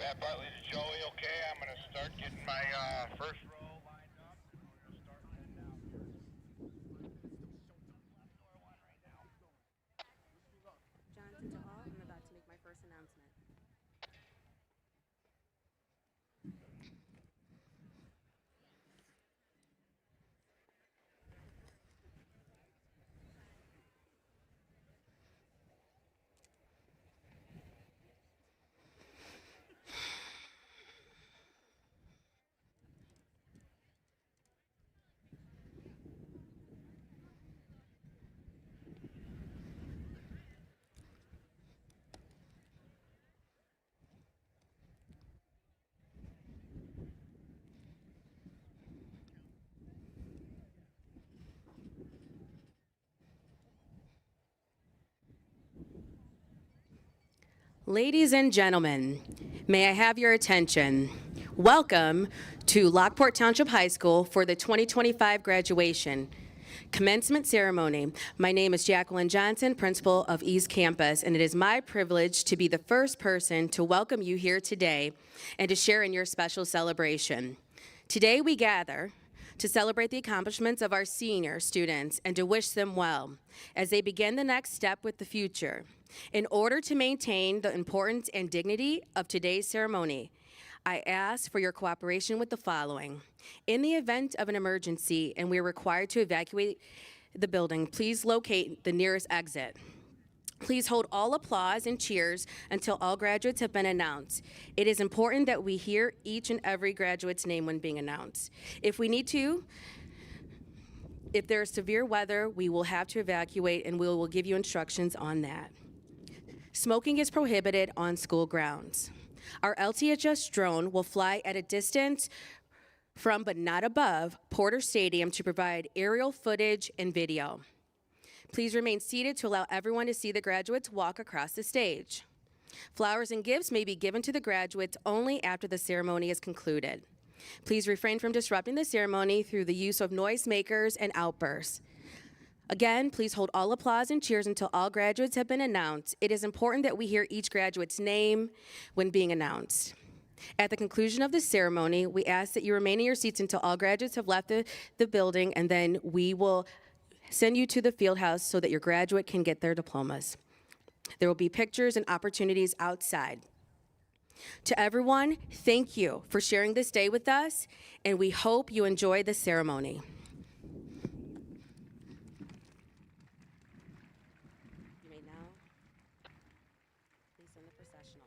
Matt Butley to Joey, okay? I'm going to start getting my first row lined up. We're going to start heading down here. Door one right now. Johnson to all, I'm about to make my first announcement. Ladies and gentlemen, may I have your attention? Welcome to Lockport Township High School for the 2025 graduation commencement ceremony. My name is Jacqueline Johnson, principal of East Campus, and it is my privilege to be the first person to welcome you here today and to share in your special celebration. Today we gather to celebrate the accomplishments of our senior students and to wish them well as they begin the next step with the future. In order to maintain the importance and dignity of today's ceremony, I ask for your cooperation with the following. In the event of an emergency and we are required to evacuate the building, please locate the nearest exit. Please hold all applause and cheers until all graduates have been announced. It is important that we hear each and every graduate's name when being announced. If there is severe weather, we will have to evacuate and we will give you instructions on that. Smoking is prohibited on school grounds. Our LTHS drone will fly at a distance from but not above Porter Stadium to provide aerial footage and video. Please remain seated to allow everyone to see the graduates walk across the stage. Flowers and gifts may be given to the graduates only after the ceremony is concluded. Please refrain from disrupting the ceremony through the use of noisemakers and outbursts. Again, please hold all applause and cheers until all graduates have been announced. It is important that we hear each graduate's name when being announced. At the conclusion of the ceremony, we ask that you remain in your seats until all graduates have left the building, and then we will send you to the field house so that your graduate can get their diplomas. There will be pictures and opportunities outside. To everyone, thank you for sharing this day with us, and we hope you enjoy the ceremony. You may now please send the processional.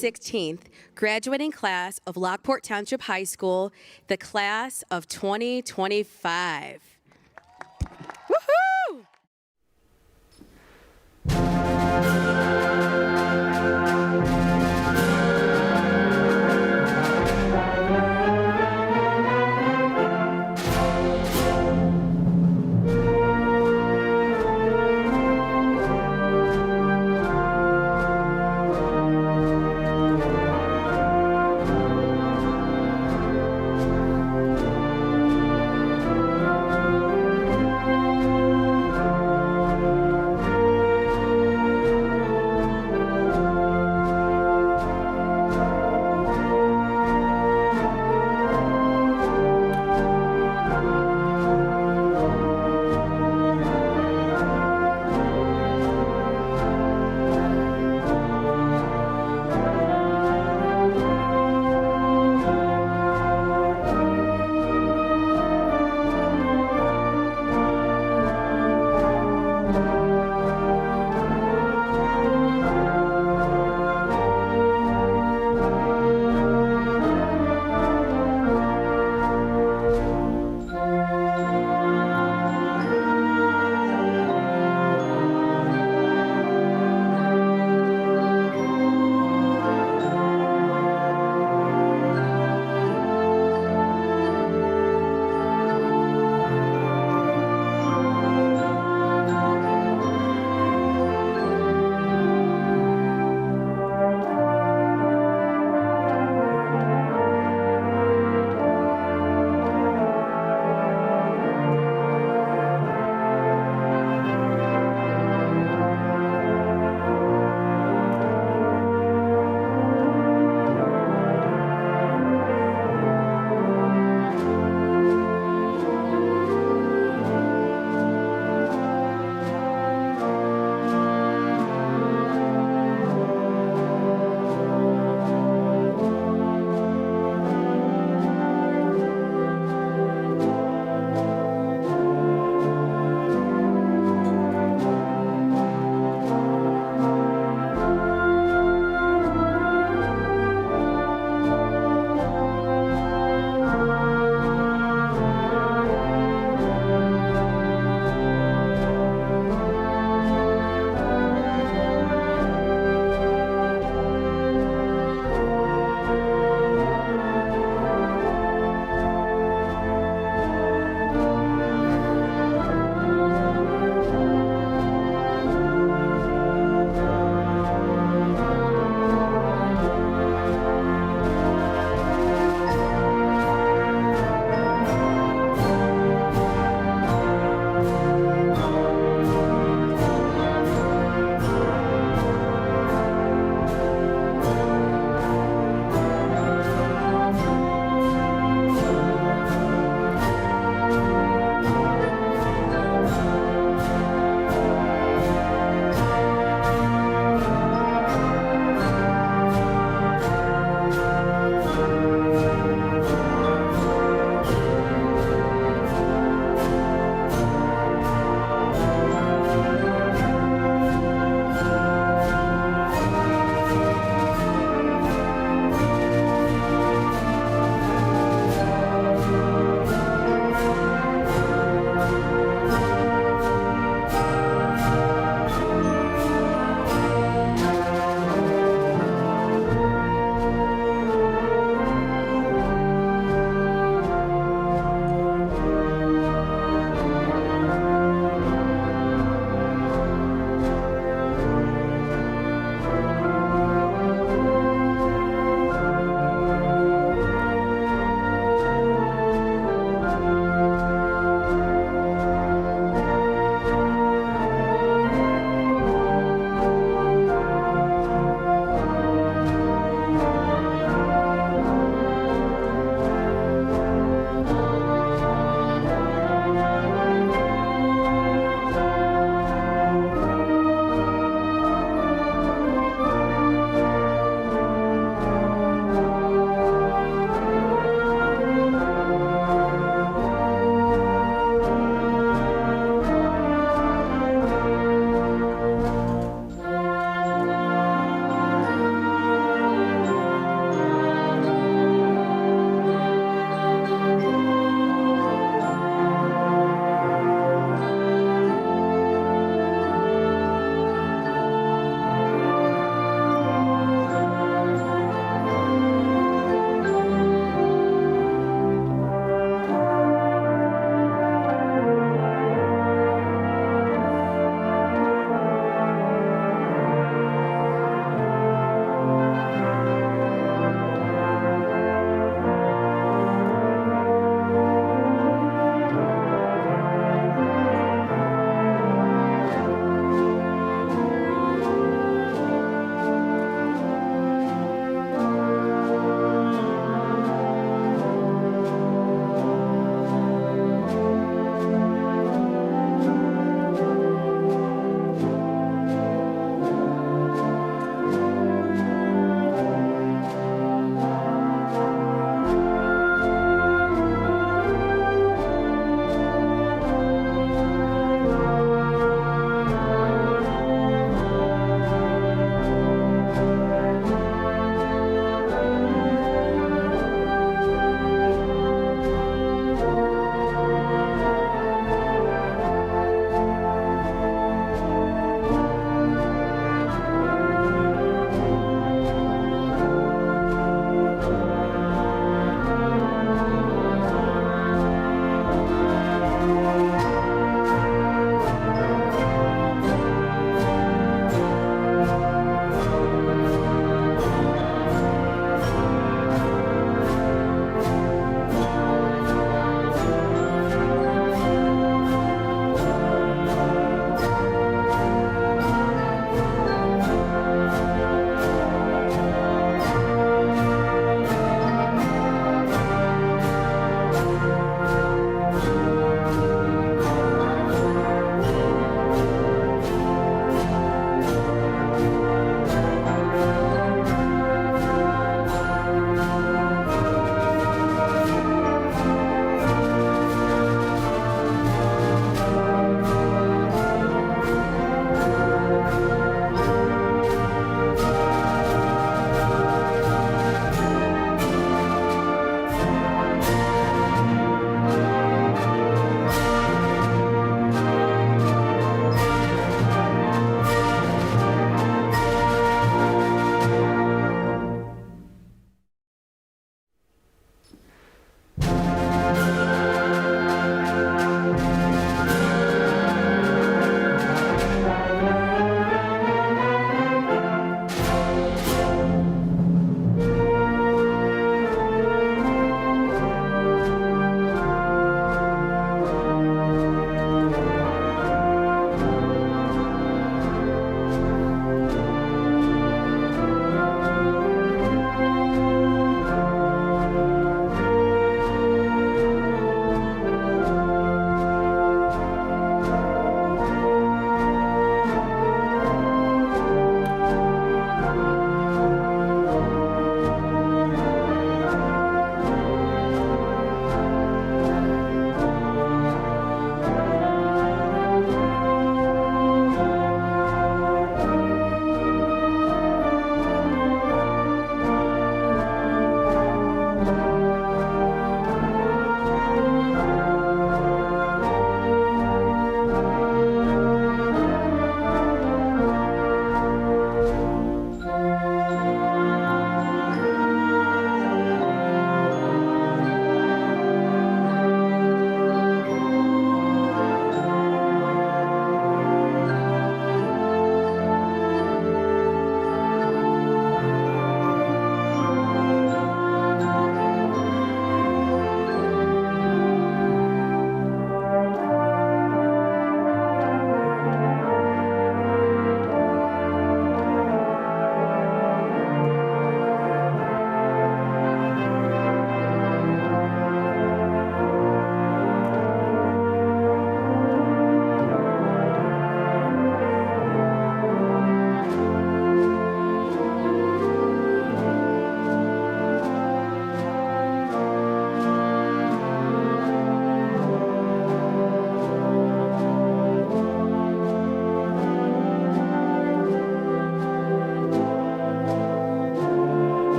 16th, graduating class of Lockport Township High School, the class of 2025. Woohoo!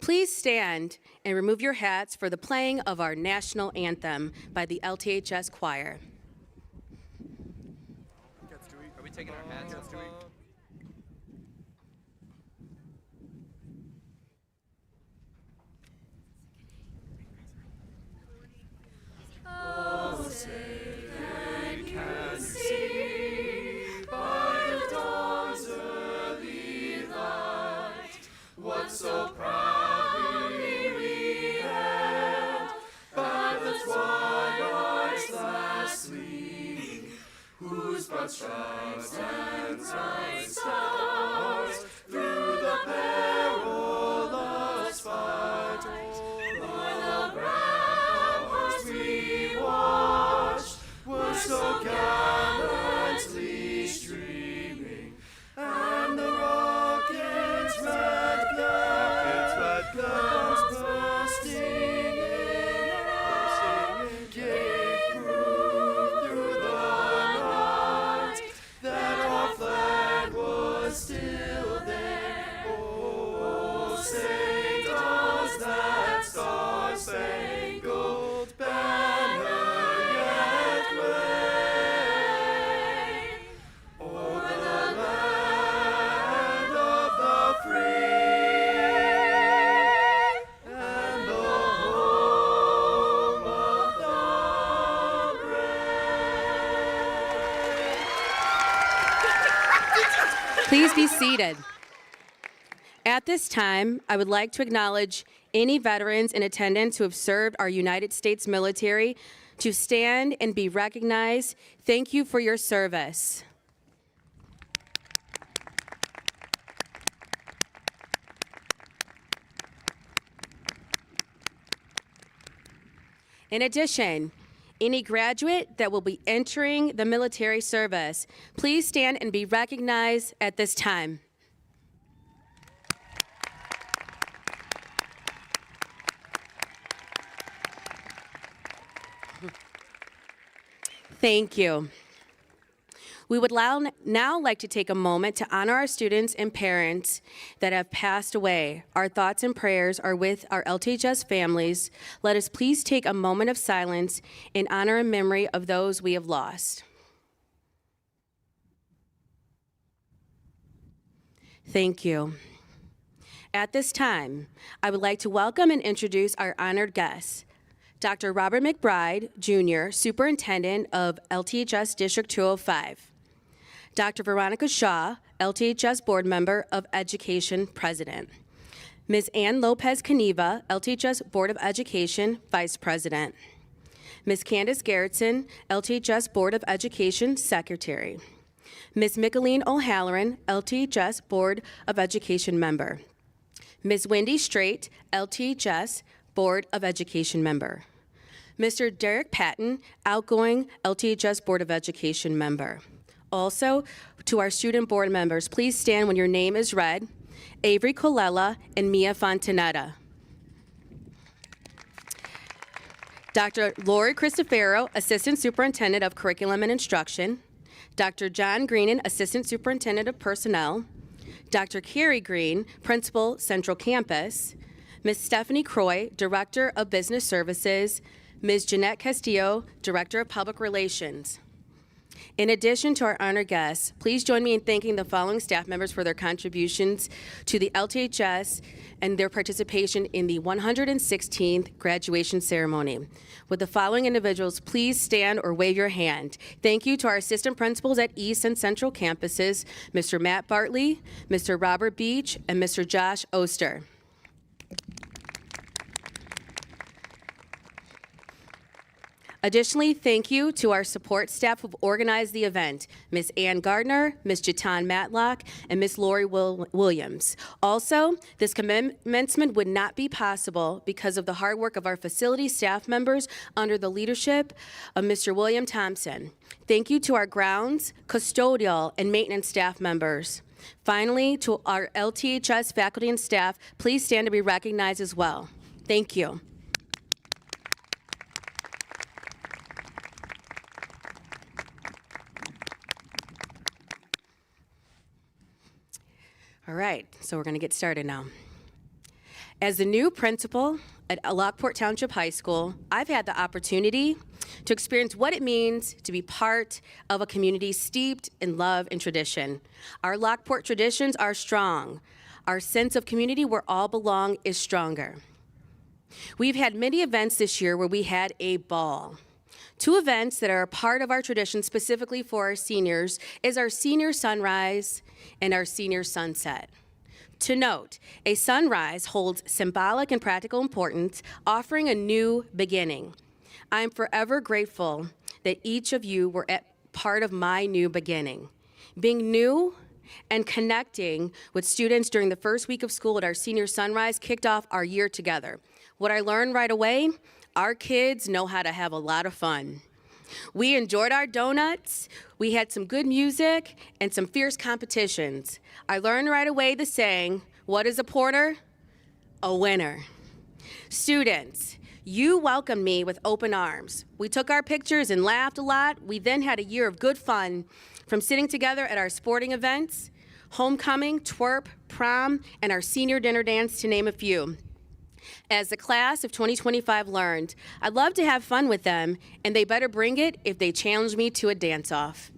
Please stand and remove your hats for the playing of our national anthem by the LTHS Choir. Are we taking our hats off? So proudly we hailed by the twilight's last gleaming, whose broad stripes and bright stars through the perilous fight o'er the ramparts we watched were so gallantly streaming, and the rockets' red guns bursting in gave proof through the night that our flag was still there. Oh, say does that star-spangled banner yet wave o'er the land of the free? Please be seated. At this time, I would like to acknowledge any veterans in attendance who have served our United States military to stand and be recognized. Thank you for your service. In addition, any graduate that will be entering the military service, please stand and be recognized at this time. Thank you. We would now like to take a moment to honor our students and parents that have passed away. Our thoughts and prayers are with our LTHS families. Let us please take a moment of silence in honor and memory of those we have lost. Thank you. At this time, I would like to welcome and introduce our honored guests. Dr. Robert McBride, Jr., Superintendent of LTHS District 205. Dr. Veronica Shaw, LTHS Board Member of Education President. Ms. Ann Lopez Caneva, LTHS Board of Education Vice President. Ms. Candace Garrettson, LTHS Board of Education Secretary. Ms. Micheline O'Halloran, LTHS Board of Education Member. Ms. Wendy Straight, LTHS Board of Education Member. Mr. Derek Patton, outgoing LTHS Board of Education Member. Also, to our student board members, please stand when your name is read. Avery Colella and Mia Fontanetta. Dr. Lori Cristofero, Assistant Superintendent of Curriculum and Instruction. Dr. John Greenan, Assistant Superintendent of Personnel. Dr. Carrie Green, Principal, Central Campus. Ms. Stephanie Croy, Director of Business Services. Ms. Jeanette Castillo, Director of Public Relations. In addition to our honored guests, please join me in thanking the following staff members for their contributions to the LTHS and their participation in the 116th graduation ceremony. Would the following individuals please stand or wave your hand? Thank you to our assistant principals at East and Central campuses, Mr. Matt Bartley, Mr. Robert Beach, and Mr. Josh Oster. Additionally, thank you to our support staff who have organized the event, Ms. Ann Gardner, Ms. Jatan Matlock, and Ms. Lori Williams. Also, this commencement would not be possible because of the hard work of our facility staff members under the leadership of Mr. William Thompson. Thank you to our grounds, custodial, and maintenance staff members. Finally, to our LTHS faculty and staff, please stand to be recognized as well. Thank you. All right, so we're going to get started now. As the new principal at Lockport Township High School, I've had the opportunity to experience what it means to be part of a community steeped in love and tradition. Our Lockport traditions are strong. Our sense of community where all belong is stronger. We've had many events this year where we had a ball. Two events that are a part of our tradition specifically for our seniors is our senior sunrise and our senior sunset. To note, a sunrise holds symbolic and practical importance, offering a new beginning. I'm forever grateful that each of you were part of my new beginning. Being new and connecting with students during the first week of school at our senior sunrise kicked off our year together. What I learned right away, our kids know how to have a lot of fun. We enjoyed our donuts, we had some good music, and some fierce competitions. I learned right away the saying, what is a porter? A winner. Students, you welcomed me with open arms. We took our pictures and laughed a lot. We then had a year of good fun, from sitting together at our sporting events, homecoming, twerp, prom, and our senior dinner dance, to name a few. As the class of 2025 learned, I'd love to have fun with them, and they better bring it if they challenge me to a dance-off.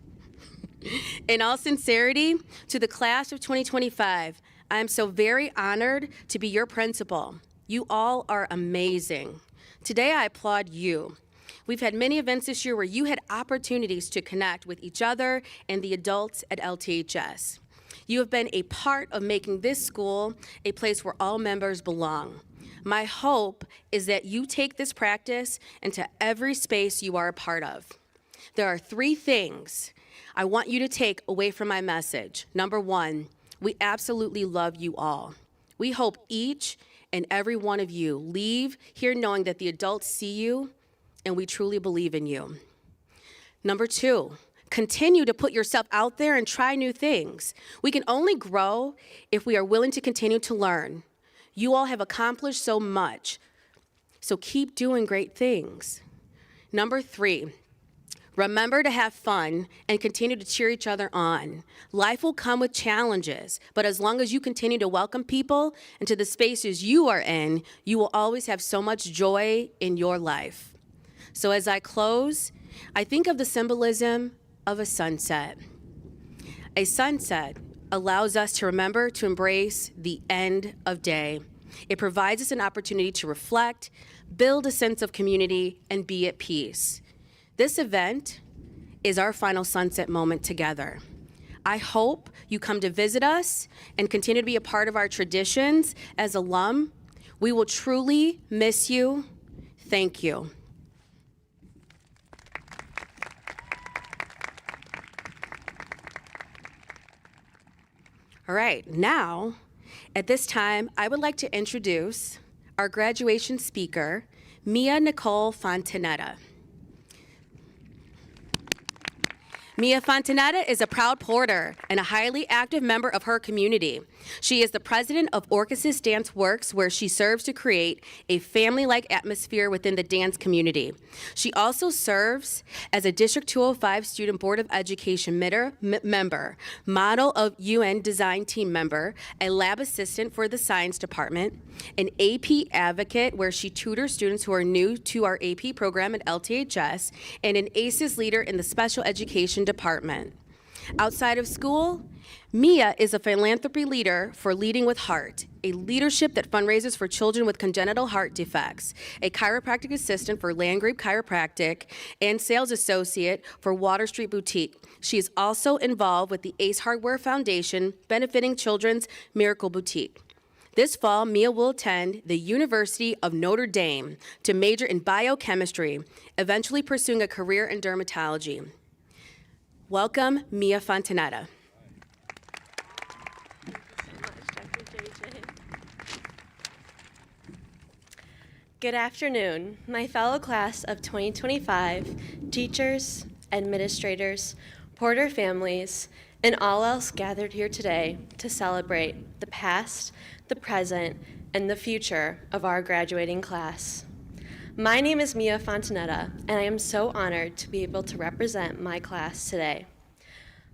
In all sincerity, to the class of 2025, I am so very honored to be your principal. You all are amazing. Today, I applaud you. We've had many events this year where you had opportunities to connect with each other and the adults at LTHS. You have been a part of making this school a place where all members belong. My hope is that you take this practice into every space you are a part of. There are three things I want you to take away from my message. Number one, we absolutely love you all. We hope each and every one of you leave here knowing that the adults see you and we truly believe in you. Number two, continue to put yourself out there and try new things. We can only grow if we are willing to continue to learn. You all have accomplished so much, so keep doing great things. Number three, remember to have fun and continue to cheer each other on. Life will come with challenges, but as long as you continue to welcome people into the spaces you are in, you will always have so much joy in your life. So as I close, I think of the symbolism of a sunset. A sunset allows us to remember to embrace the end of day. It provides us an opportunity to reflect, build a sense of community, and be at peace. This event is our final sunset moment together. I hope you come to visit us and continue to be a part of our traditions as alum. We will truly miss you. Thank you. All right, now, at this time, I would like to introduce our graduation speaker, Mia Nicole Fontanetta. Mia Fontanetta is a proud porter and a highly active member of her community. She is the president of Orchesis Dance Works, where she serves to create a family-like atmosphere within the dance community. She also serves as a District 205 Student Board of Education member, model of UN design team member, a lab assistant for the science department, an AP advocate where she tutors students who are new to our AP program at LTHS, and an ACES leader in the special education department. Outside of school, Mia is a philanthropy leader for Leading with Heart, a leadership that fundraises for children with congenital heart defects, a chiropractic assistant for Landgrave Chiropractic, and sales associate for Water Street Boutique. She is also involved with the Ace Hardware Foundation, benefiting Children's Miracle Boutique. This fall, Mia will attend the University of Notre Dame to major in biochemistry, eventually pursuing a career in dermatology. Welcome, Mia Fontanetta. Good afternoon, my fellow class of 2025, teachers, administrators, Porter families, and all else gathered here today to celebrate the past, the present, and the future of our graduating class. My name is Mia Fontanetta, and I am so honored to be able to represent my class today.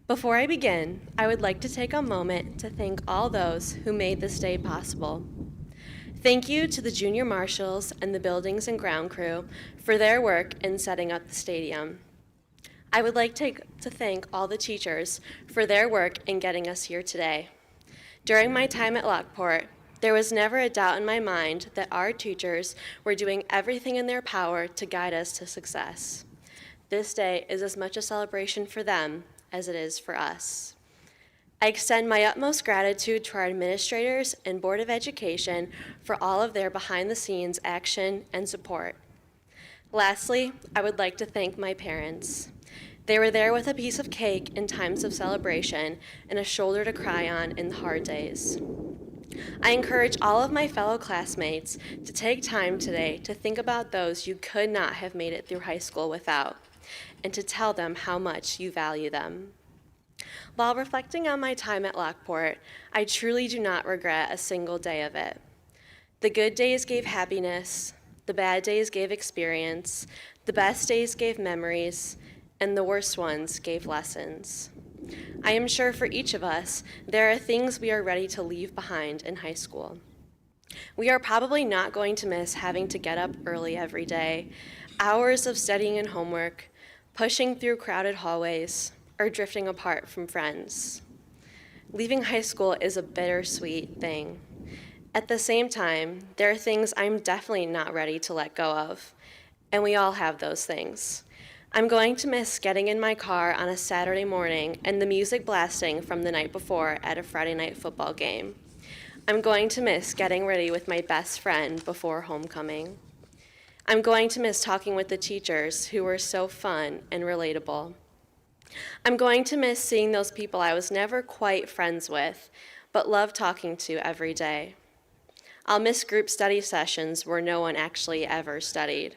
Before I begin, I would like to take a moment to thank all those who made this day possible. Thank you to the junior marshals and the buildings and ground crew for their work in setting up the stadium. I would like to thank all the teachers for their work in getting us here today. During my time at Lockport, there was never a doubt in my mind that our teachers were doing everything in their power to guide us to success. This day is as much a celebration for them as it is for us. I extend my utmost gratitude to our administrators and Board of Education for all of their behind-the-scenes action and support. Lastly, I would like to thank my parents. They were there with a piece of cake in times of celebration and a shoulder to cry on in the hard days. I encourage all of my fellow classmates to take time today to think about those you could not have made it through high school without, and to tell them how much you value them. While reflecting on my time at Lockport, I truly do not regret a single day of it. The good days gave happiness, the bad days gave experience, the best days gave memories, and the worst ones gave lessons. I am sure for each of us, there are things we are ready to leave behind in high school. We are probably not going to miss having to get up early every day, hours of studying and homework, pushing through crowded hallways, or drifting apart from friends. Leaving high school is a bittersweet thing. At the same time, there are things I'm definitely not ready to let go of, and we all have those things. I'm going to miss getting in my car on a Saturday morning and the music blasting from the night before at a Friday night football game. I'm going to miss getting ready with my best friend before homecoming. I'm going to miss talking with the teachers who were so fun and relatable. I'm going to miss seeing those people I was never quite friends with, but love talking to every day. I'll miss group study sessions where no one actually ever studied.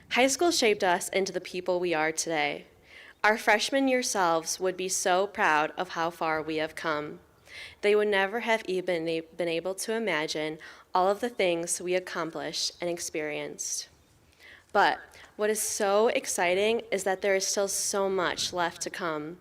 High school shaped us into the people we are today. Our freshman year selves would be so proud of how far we have come. They would never have even been able to imagine all of the things we accomplished and experienced. But what is so exciting is that there is still so much left to come.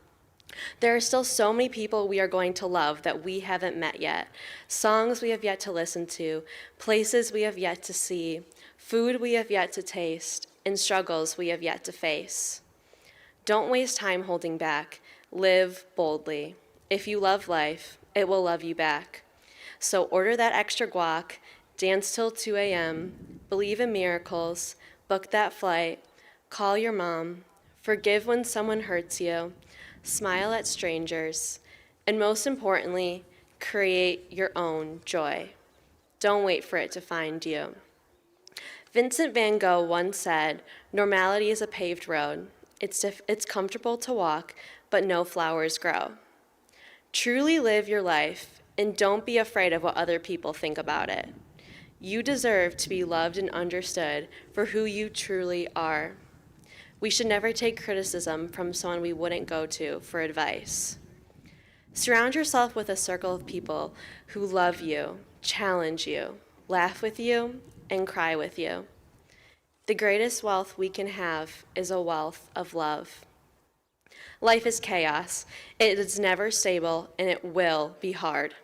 There are still so many people we are going to love that we haven't met yet, songs we have yet to listen to, places we have yet to see, food we have yet to taste, and struggles we have yet to face. Don't waste time holding back. Live boldly. If you love life, it will love you back. So order that extra guac, dance till 2 a.m., believe in miracles, book that flight, call your mom, forgive when someone hurts you, smile at strangers, and most importantly, create your own joy. Don't wait for it to find you. Vincent van Gogh once said, "Normality is a paved road. It's comfortable to walk, but no flowers grow." Truly live your life, and don't be afraid of what other people think about it. You deserve to be loved and understood for who you truly are. We should never take criticism from someone we wouldn't go to for advice. Surround yourself with a circle of people who love you, challenge you, laugh with you, and cry with you. The greatest wealth we can have is a wealth of love. Life is chaos. It is never stable, and it will be hard.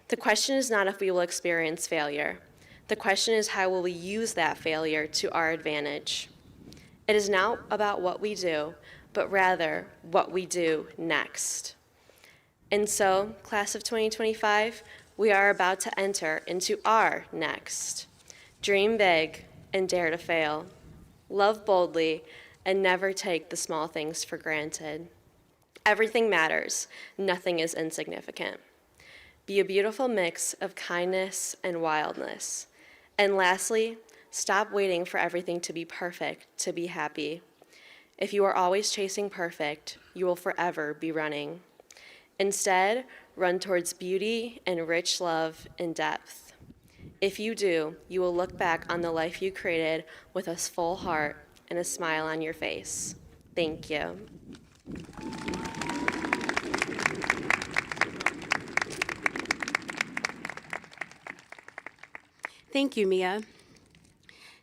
The question is not if we will experience failure. The question is how will we use that failure to our advantage. It is not about what we do, but rather what we do next. And so, class of 2025, we are about to enter into our next. Dream big and dare to fail. Love boldly and never take the small things for granted. Everything matters. Nothing is insignificant. Be a beautiful mix of kindness and wildness. And lastly, stop waiting for everything to be perfect to be happy. If you are always chasing perfect, you will forever be running. Instead, run towards beauty and rich love and depth. If you do, you will look back on the life you created with a full heart and a smile on your face. Thank you. Thank you, Mia.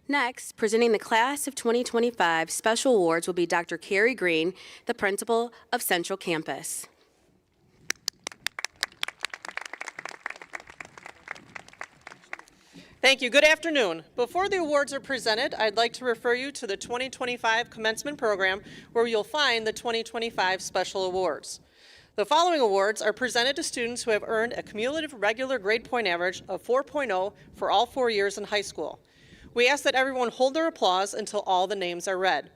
Next, presenting the Class of 2025 Special Awards will be Dr. Carrie Green, the principal of Central Campus. Thank you. Good afternoon. Before the awards are presented, I'd like to refer you to the 2025 Commencement program, where you'll find the 2025 Special Awards. The following awards are presented to students who have earned a cumulative regular grade point average of 4.0 for all 4 years in high school. We ask that everyone hold their applause until all the names are read.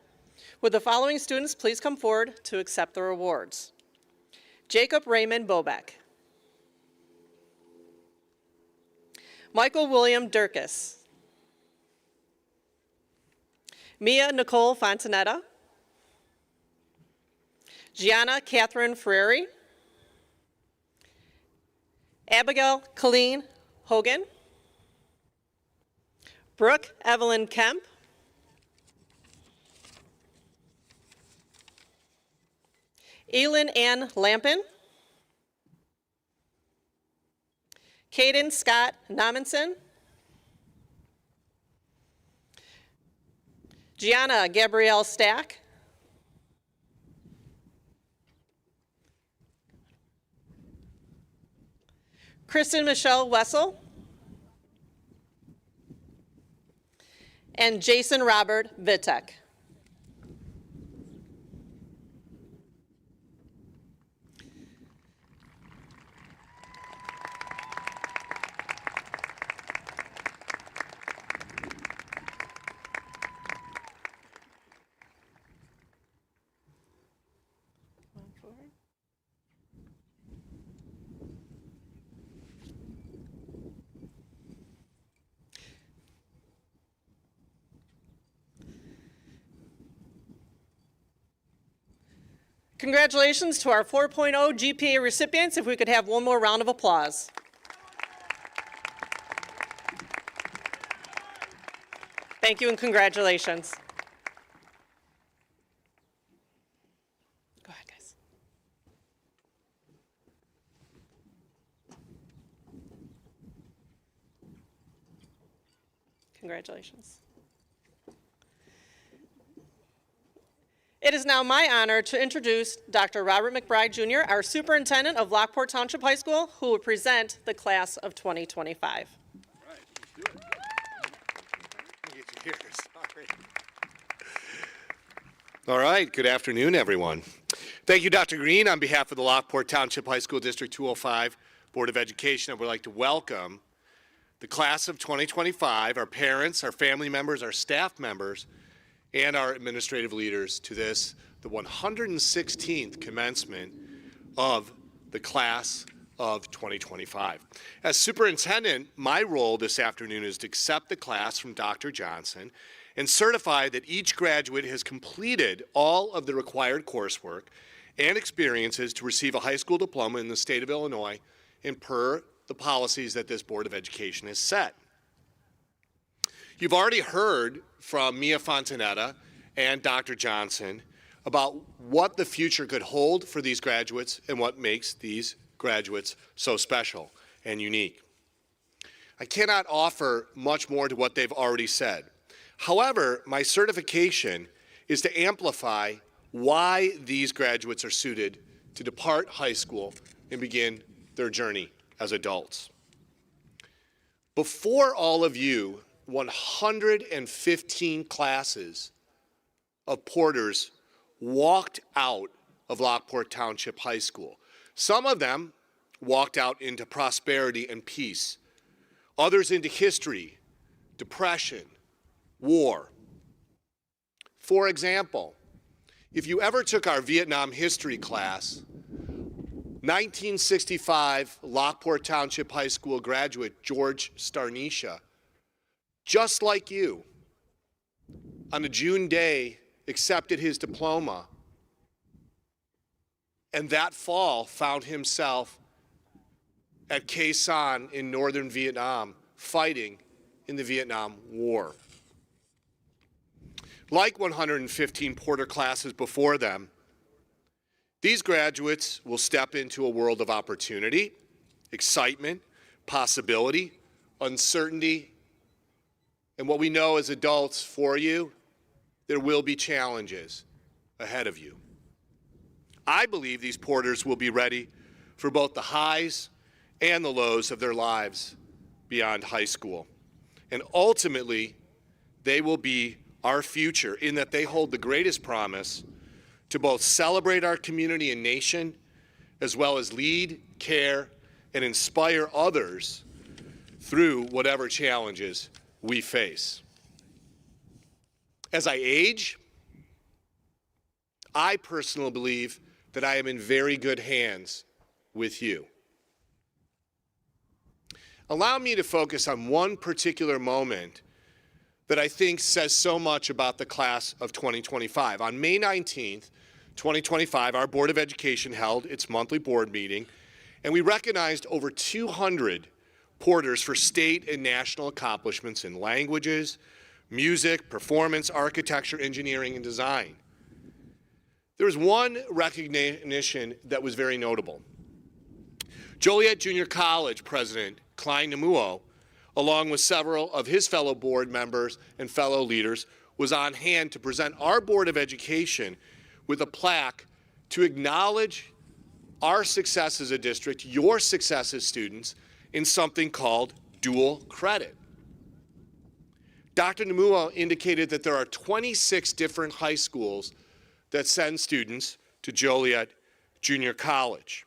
Would the following students please come forward to accept their awards? Jacob Raymond Bobeck. Michael William Durkis. Mia Nicole Fontanetta. Gianna Catherine Ferreri. Abigail Colleen Hogan. Brooke Evelyn Kemp. Elin Ann Lampin. Caden Scott Nominson. Gianna Gabrielle Stack. Kristen Michelle Wessel. And Jason Robert Vitek. Congratulations to our 4.0 GPA recipients. If we could have one more round of applause. Thank you and congratulations. Go ahead, guys. Congratulations. It is now my honor to introduce Dr. Robert McBride, Jr., our superintendent of Lockport Township High School, who will present the class of 2025. All right, let's do it. Get you here, sorry. All right, good afternoon, everyone. Thank you, Dr. Green. On behalf of the Lockport Township High School District 205 Board of Education, I would like to welcome the class of 2025, our parents, our family members, our staff members, and our administrative leaders to this, the 116th commencement of the class of 2025. As superintendent, my role this afternoon is to accept the class from Dr. Johnson and certify that each graduate has completed all of the required coursework and experiences to receive a high school diploma in the state of Illinois and per the policies that this Board of Education has set. You've already heard from Mia Fontanetta and Dr. Johnson about what the future could hold for these graduates and what makes these graduates so special and unique. I cannot offer much more to what they've already said. However, my certification is to amplify why these graduates are suited to depart high school and begin their journey as adults. Before all of you, 115 classes of porters walked out of Lockport Township High School. Some of them walked out into prosperity and peace, others into history, depression, war. For example, if you ever took our Vietnam history class, 1965 Lockport Township High School graduate George Starnisha, just like you, on a June day, accepted his diploma, and that fall found himself at Khe Sanh in northern Vietnam, fighting in the Vietnam War. Like 115 porter classes before them, these graduates will step into a world of opportunity, excitement, possibility, uncertainty, and what we know as adults for you, there will be challenges ahead of you. I believe these porters will be ready for both the highs and the lows of their lives beyond high school. And ultimately, they will be our future in that they hold the greatest promise to both celebrate our community and nation, as well as lead, care, and inspire others through whatever challenges we face. As I age, I personally believe that I am in very good hands with you. Allow me to focus on one particular moment that I think says so much about the class of 2025. On May 19th, 2025, our Board of Education held its monthly board meeting, and we recognized over 200 porters for state and national accomplishments in languages, music, performance, architecture, engineering, and design. There was one recognition that was very notable. Joliet Junior College President Klein Namuo, along with several of his fellow board members and fellow leaders, was on hand to present our Board of Education with a plaque to acknowledge our success as a district, your success as students, in something called dual credit. Dr. Namuo indicated that there are 26 different high schools that send students to Joliet Junior College.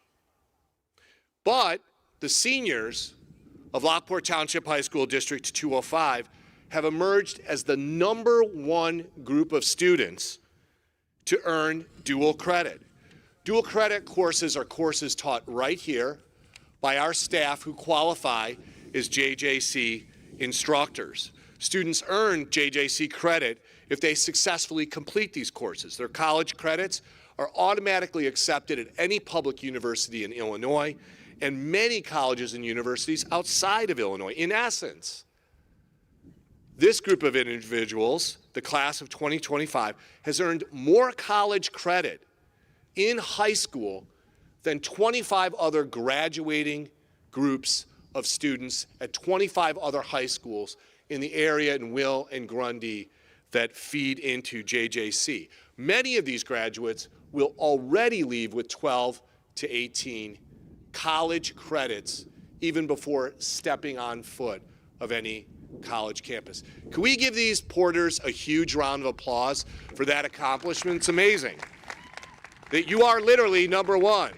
But the seniors of Lockport Township High School District 205 have emerged as the #1 group of students to earn dual credit. Dual credit courses are courses taught right here by our staff who qualify as JJC instructors. Students earn JJC credit if they successfully complete these courses. Their college credits are automatically accepted at any public university in Illinois and many colleges and universities outside of Illinois. In essence, this group of individuals, the class of 2025, has earned more college credit in high school than 25 other graduating groups of students at 25 other high schools in the area in Will and Grundy that feed into JJC. Many of these graduates will already leave with 12 to 18 college credits even before stepping on foot of any college campus. Can we give these porters a huge round of applause for that accomplishment? It's amazing that you are literally #1.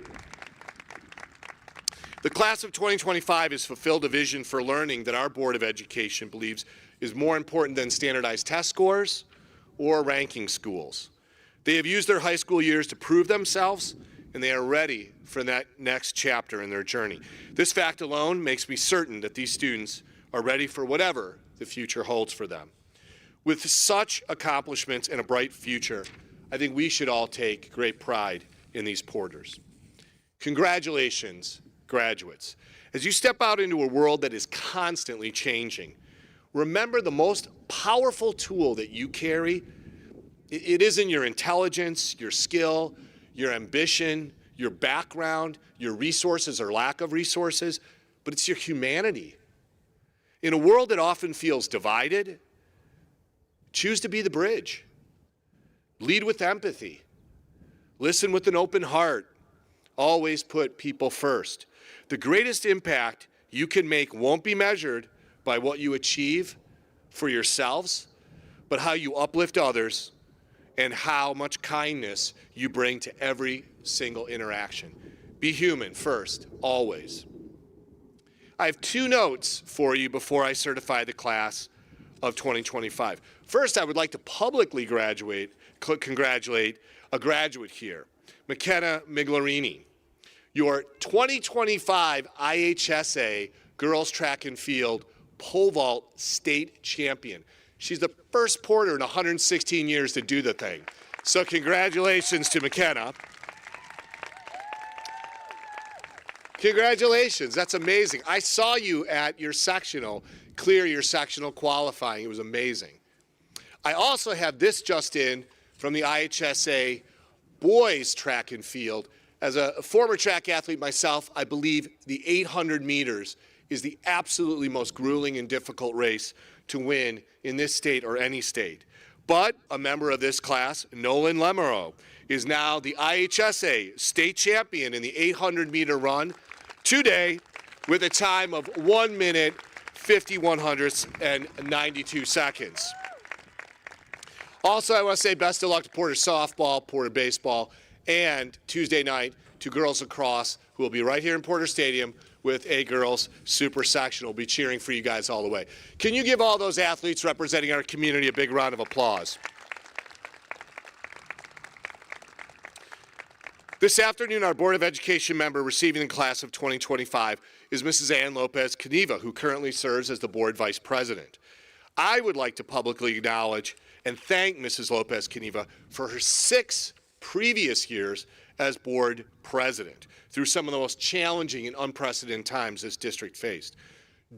The class of 2025 has fulfilled a vision for learning that our Board of Education believes is more important than standardized test scores or ranking schools. They have used their high school years to prove themselves, and they are ready for that next chapter in their journey. This fact alone makes me certain that these students are ready for whatever the future holds for them. With such accomplishments and a bright future, I think we should all take great pride in these porters. Congratulations, graduates. As you step out into a world that is constantly changing, remember the most powerful tool that you carry, it isn't your intelligence, your skill, your ambition, your background, your resources or lack of resources, but it's your humanity. In a world that often feels divided, choose to be the bridge. Lead with empathy. Listen with an open heart. Always put people first. The greatest impact you can make won't be measured by what you achieve for yourselves, but how you uplift others and how much kindness you bring to every single interaction. Be human first, always. I have 2 notes for you before I certify the class of 2025. First, I would like to publicly congratulate a graduate here, McKenna Miglarini. Your 2025 IHSA Girls Track and Field Pole Vault State Champion. She's the first porter in 116 years to do the thing. So congratulations to McKenna. Congratulations, that's amazing. I saw you at your sectional, clear your sectional qualifying. It was amazing. I also have this just in from the IHSA Boys Track and Field. As a former track athlete myself, I believe the 800 meters is the absolutely most grueling and difficult race to win in this state or any state. But a member of this class, Nolan Lemereau, is now the IHSA state champion in the 800-meter run today with a time of 1 minute, 51/192 seconds. Also, I want to say best of luck to Porter softball, Porter baseball, and Tuesday night to girls lacrosse, who will be right here in Porter Stadium with a girls super section. We'll be cheering for you guys all the way. Can you give all those athletes representing our community a big round of applause? This afternoon, our Board of Education member receiving the class of 2025 is Mrs. Ann Lopez Caneva, who currently serves as the Board Vice President. I would like to publicly acknowledge and thank Mrs. Lopez Caneva for her 6 previous years as Board President through some of the most challenging and unprecedented times this district faced.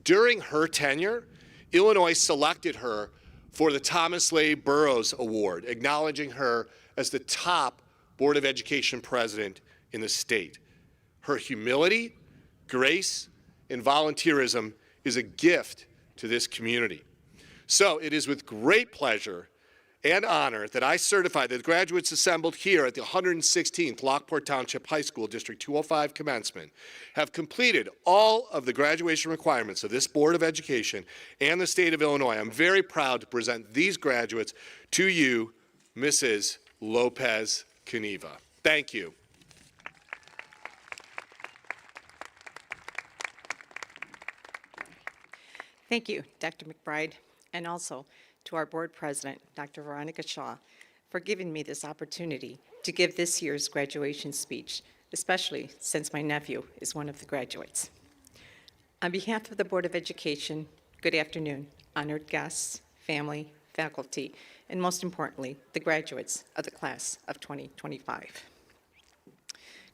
During her tenure, Illinois selected her for the Thomas Leigh Burroughs Award, acknowledging her as the top Board of Education president in the state. Her humility, grace, and volunteerism is a gift to this community. So it is with great pleasure and honor that I certify that the graduates assembled here at the 116th Lockport Township High School District 205 Commencement have completed all of the graduation requirements of this Board of Education and the state of Illinois. I'm very proud to present these graduates to you, Mrs. Lopez Caneva. Thank you. Thank you, Dr. McBride, and also to our board president, Dr. Veronica Shaw, for giving me this opportunity to give this year's graduation speech, especially since my nephew is one of the graduates. On behalf of the Board of Education, good afternoon, honored guests, family, faculty, and most importantly, the graduates of the class of 2025.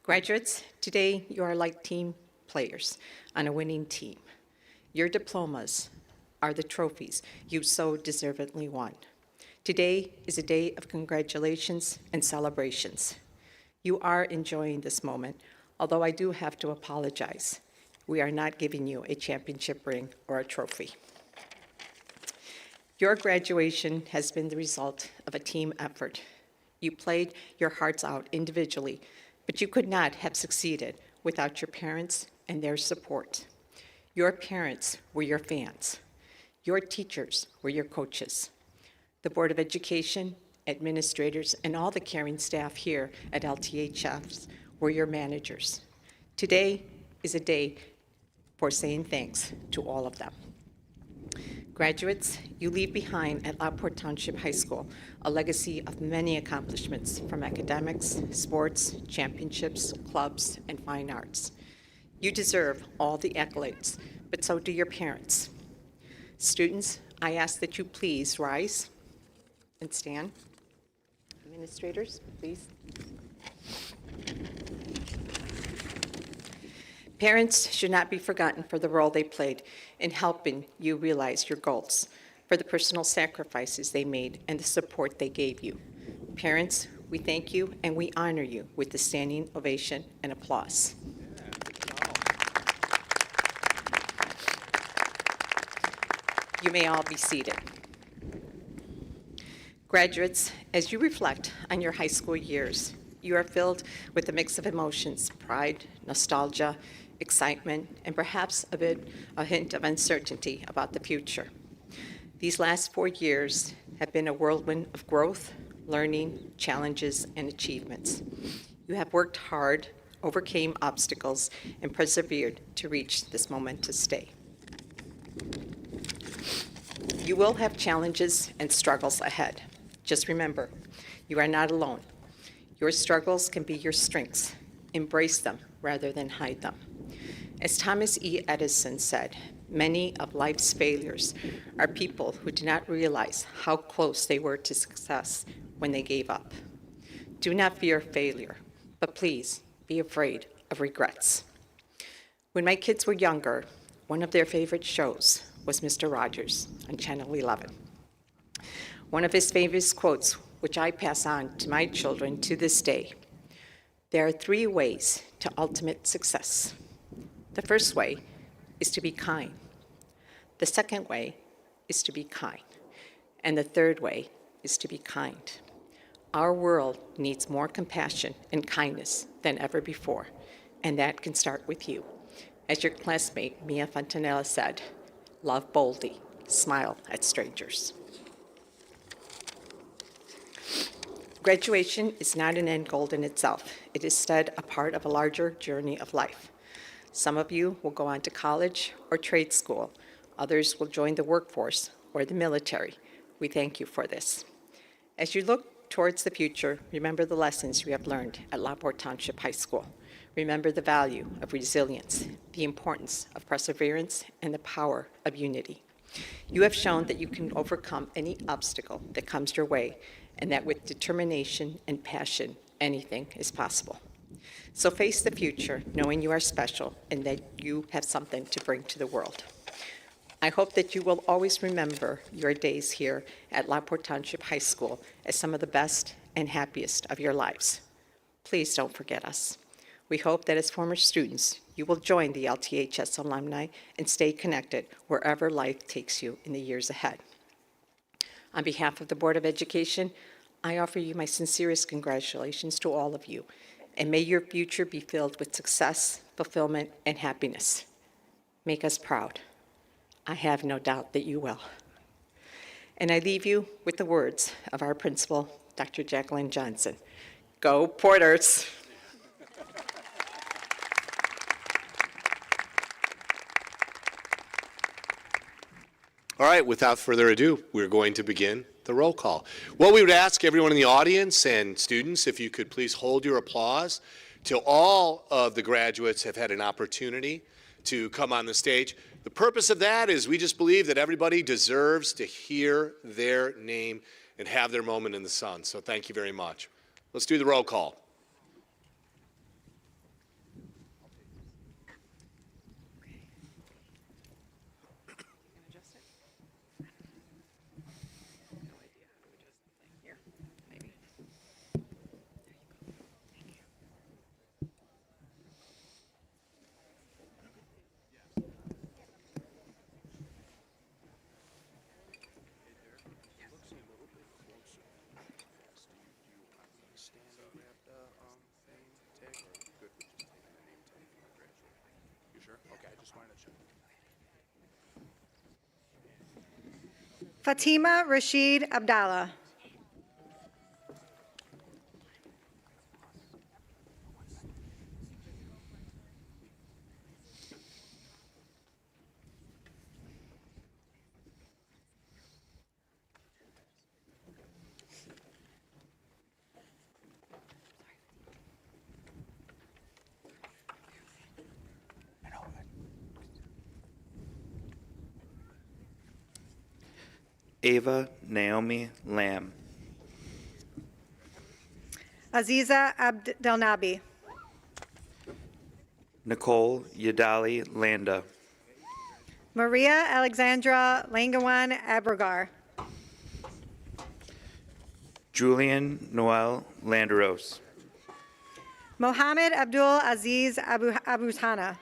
Graduates, today you are like team players on a winning team. Your diplomas are the trophies you so deservedly won. Today is a day of congratulations and celebrations. You are enjoying this moment, although I do have to apologize. We are not giving you a championship ring or a trophy. Your graduation has been the result of a team effort. You played your hearts out individually, but you could not have succeeded without your parents and their support. Your parents were your fans. Your teachers were your coaches. The Board of Education, administrators, and all the caring staff here at LTHFs were your managers. Today is a day for saying thanks to all of them. Graduates, you leave behind at Lockport Township High School a legacy of many accomplishments from academics, sports, championships, clubs, and fine arts. You deserve all the accolades, but so do your parents. Students, I ask that you please rise and stand. Administrators, please. Parents should not be forgotten for the role they played in helping you realize your goals, for the personal sacrifices they made and the support they gave you. Parents, we thank you and we honor you with the standing ovation and applause. You may all be seated. Graduates, as you reflect on your high school years, you are filled with a mix of emotions: pride, nostalgia, excitement, and perhaps a hint of uncertainty about the future. These last 4 years have been a whirlwind of growth, learning, challenges, and achievements. You have worked hard, overcame obstacles, and persevered to reach this momentous day. You will have challenges and struggles ahead. Just remember, you are not alone. Your struggles can be your strengths. Embrace them rather than hide them. As Thomas E. Edison said, many of life's failures are people who did not realize how close they were to success when they gave up. Do not fear failure, but please be afraid of regrets. When my kids were younger, one of their favorite shows was Mr. Rogers on Channel 11. One of his favorite quotes, which I pass on to my children to this day: there are 3 ways to ultimate success. The first way is to be kind. The second way is to be kind. And the third way is to be kind. Our world needs more compassion and kindness than ever before, and that can start with you. As your classmate, Mia Fontanella, said, love boldly, smile at strangers. Graduation is not an end goal in itself. It is instead a part of a larger journey of life. Some of you will go on to college or trade school. Others will join the workforce or the military. We thank you for this. As you look towards the future, remember the lessons you have learned at Lockport Township High School. Remember the value of resilience, the importance of perseverance, and the power of unity. You have shown that you can overcome any obstacle that comes your way, and that with determination and passion, anything is possible. So face the future knowing you are special and that you have something to bring to the world. I hope that you will always remember your days here at Lockport Township High School as some of the best and happiest of your lives. Please don't forget us. We hope that as former students, you will join the LTHS alumni and stay connected wherever life takes you in the years ahead. On behalf of the Board of Education, I offer you my sincerest congratulations to all of you, and may your future be filled with success, fulfillment, and happiness. Make us proud. I have no doubt that you will. And I leave you with the words of our principal, Dr. Jacqueline Johnson. Go Porters! All right, without further ado, we're going to begin the roll call. What we would ask everyone in the audience and students, if you could please hold your applause till all of the graduates have had an opportunity to come on the stage. The purpose of that is we just believe that everybody deserves to hear their name and have their moment in the sun. So thank you very much. Let's do the roll call. Fatima Rashid Abdallah. Ava Naomi Lamb. Aziza Abdelnabi. Nicole Yadali Landa. Maria Alexandra Langawan Abrogar. Julian Noel Landeros. Mohammed Abdul Aziz Abutana.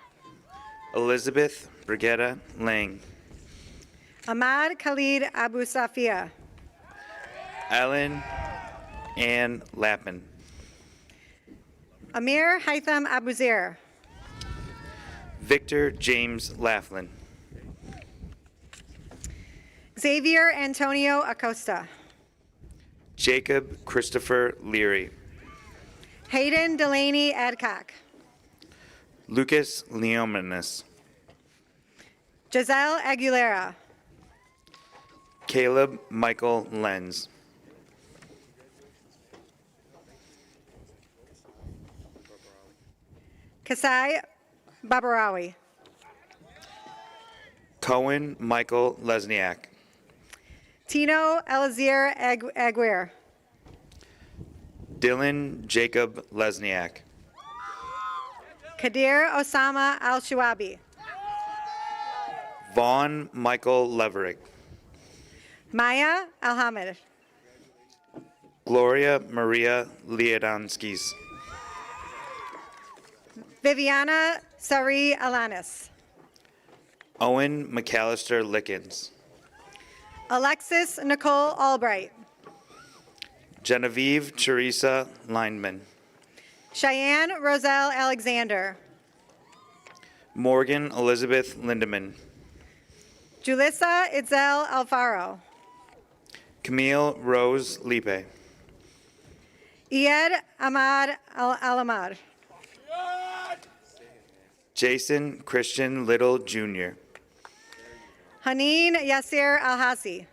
Elizabeth Brigetta Lang. Ahmad Khalid Abu Safia. Ellen Ann Lappin. Amir Haitham Abuzair. Victor James Laughlin. Xavier Antonio Acosta. Jacob Christopher Leary. Hayden Delaney Adcock. Lucas Leominus. Giselle Aguilera. Caleb Michael Lenz. Kasai Babarawi. Cohen Michael Lesniak. Tino Elazir Aguirre. Dylan Jacob Lesniak. Kadir Osama Al-Shuabi. Vaughn Michael Leverick. Maya Alhamid. Gloria Maria Liadanskis. Viviana Sari Alanis. Owen McAllister Lickens. Alexis Nicole Albright. Genevieve Teresa Lineman. Cheyenne Roselle Alexander. Morgan Elizabeth Lindeman. Julissa Itzel Alfaro. Camille Rose Lipe. Ied Ahmad Alamar. Jason Christian Little Jr. Haneen Yasir Alhassi.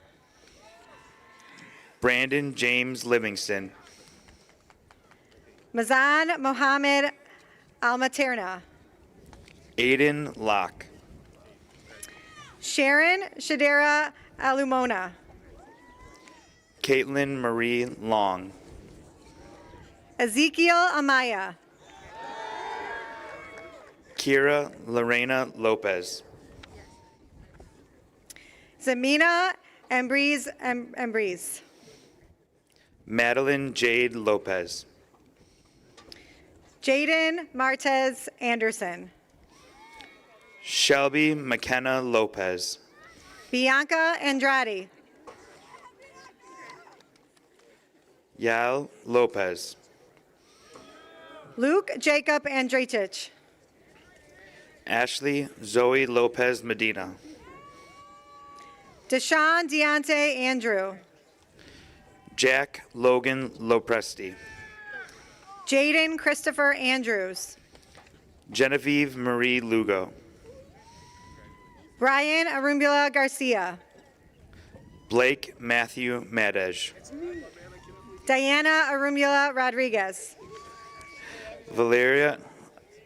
Brandon James Livingston. Mazan Mohammed Almaterna. Aiden Locke. Sharon Shadera Alumona. Caitlin Marie Long. Ezekiel Amaya. Kira Lorena Lopez. Zamina Embreeze. Madeline Jade Lopez. Jaden Martez Anderson. Shelby McKenna Lopez. Bianca Andrade. Yal Lopez. Luke Jacob Andrejcic. Ashley Zoe Lopez Medina. Deshaun Deontay Andrew. Jack Logan Lopresti. Jaden Christopher Andrews. Genevieve Marie Lugo. Brian Arumbula Garcia. Blake Matthew Madej. Diana Arumbula Rodriguez. Valeria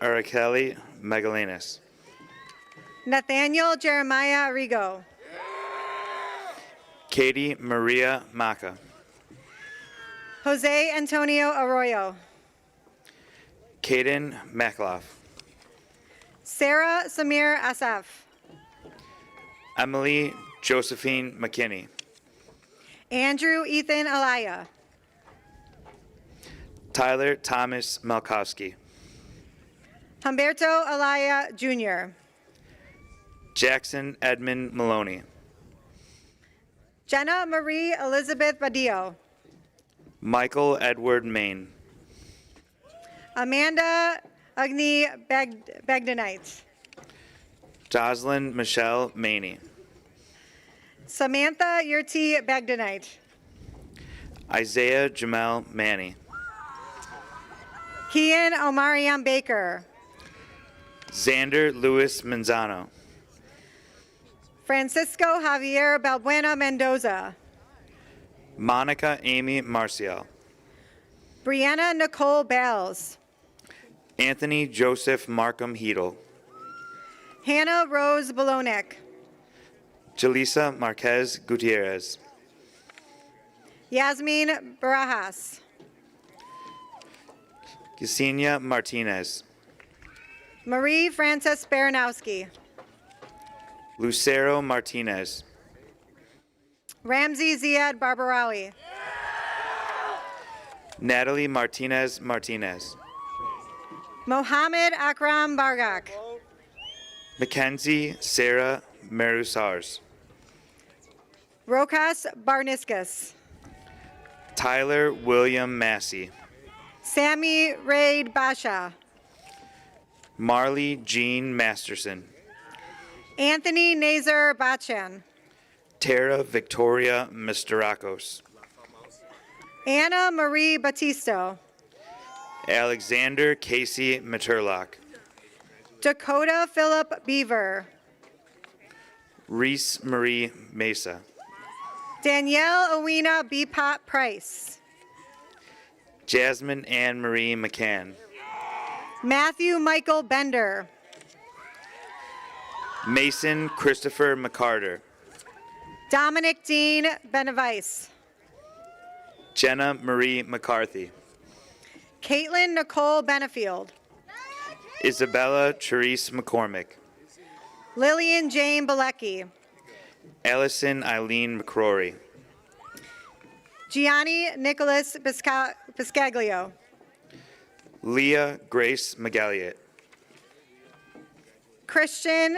Araceli Magalanes. Nathaniel Jeremiah Arrigo. Katie Maria Maca. Jose Antonio Arroyo. Caden Makloff. Sarah Samir Asaf. Emily Josephine McKinney. Andrew Ethan Alaya. Tyler Thomas Malkowski. Humberto Alaya Jr. Jackson Edmund Maloney. Jenna Marie Elizabeth Badillo. Michael Edward Main. Amanda Agni Bagdanite. Jocelyn Michelle Maney. Samantha Yurti Bagdanite. Isaiah Jamel Manny. Kian Omariam Baker. Xander Luis Manzano. Francisco Javier Balbuena Mendoza. Monica Amy Marcial. Brianna Nicole Bales. Anthony Joseph Markham Heedle. Hannah Rose Bolonek. Jaleesa Marquez Gutierrez. Yasmin Barajas. Yesenia Martinez. Marie Frances Baranowski. Lucero Martinez. Ramsey Ziad Barbarawi. Natalie Martinez Martinez. Mohammed Akram Bargak. Mackenzie Sarah Marusars. Rokas Barniscus. Tyler William Massey. Sammy Raid Basha. Marley Jean Masterson. Anthony Nazar Bachan. Tara Victoria Misterakos. Anna Marie Batisto. Alexander Casey Maturlock. Dakota Philip Beaver. Reese Marie Mesa. Danielle Owena Beepot Price. Jasmine Ann Marie McCann. Matthew Michael Bender. Mason Christopher McCarter. Dominic Dean Benavice. Jenna Marie McCarthy. Caitlin Nicole Benefield. Isabella Therese McCormick. Lillian Jane Bilecki. Allison Eileen McCrory. Gianni Nicholas Piscaglio. Leah Grace McGalliot. Christian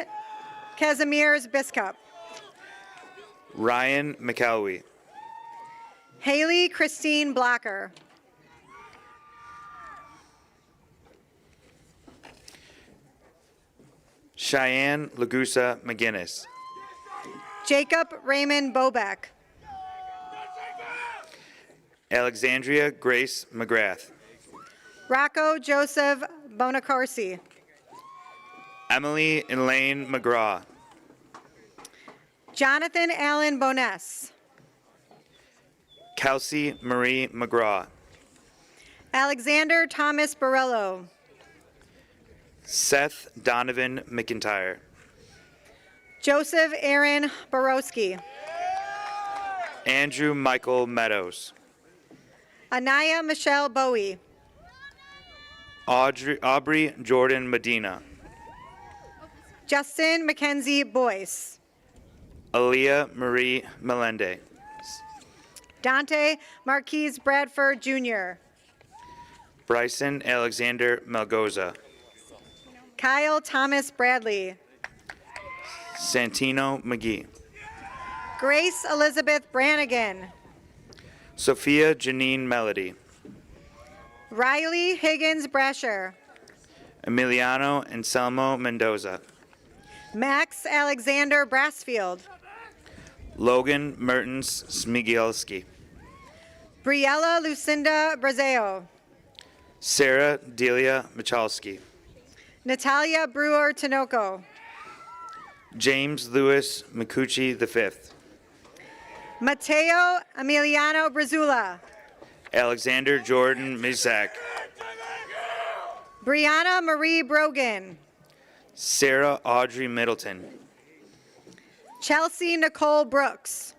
Casimirs Biscup. Ryan McElwee. Haley Christine Blocker. Cheyenne Lagusa McGinnis. Jacob Raymond Bobeck. Alexandria Grace McGrath. Rocco Joseph Bonacorsi. Emily Elaine McGraw. Jonathan Allen Boness. Kelsey Marie McGraw. Alexander Thomas Borello. Seth Donovan McIntyre. Joseph Aaron Borowski. Andrew Michael Meadows. Anaya Michelle Bowie. Aubrey Jordan Medina. Justin Mackenzie Boyce. Aaliyah Marie Melende. Dante Marquise Bradford Jr. Bryson Alexander Melgoza. Kyle Thomas Bradley. Santino McGee. Grace Elizabeth Brannigan. Sophia Janine Melody. Riley Higgins Brasher. Emiliano Anselmo Mendoza. Max Alexander Brassfield. Logan Mertens Smigielski. Briella Lucinda Brazeo. Sarah Delia Michalski. Natalia Brewer Tinoco. James Lewis Micucci V. Mateo Emiliano Brazula. Alexander Jordan Mizak. Brianna Marie Brogan. Sarah Audrey Middleton. Chelsea Nicole Brooks.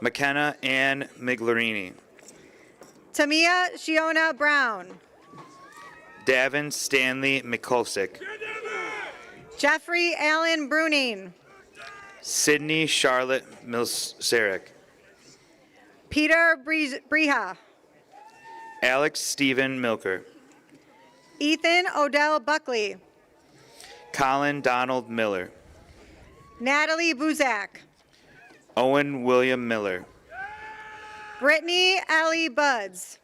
McKenna Ann Miglarini. Tamia Shiona Brown. Davin Stanley Mikulsik. Jeffrey Allen Bruning. Sydney Charlotte Milseric. Peter Briha. Alex Stephen Milker. Ethan Odell Buckley. Colin Donald Miller. Natalie Buzak. Owen William Miller. Brittany Allie Buds.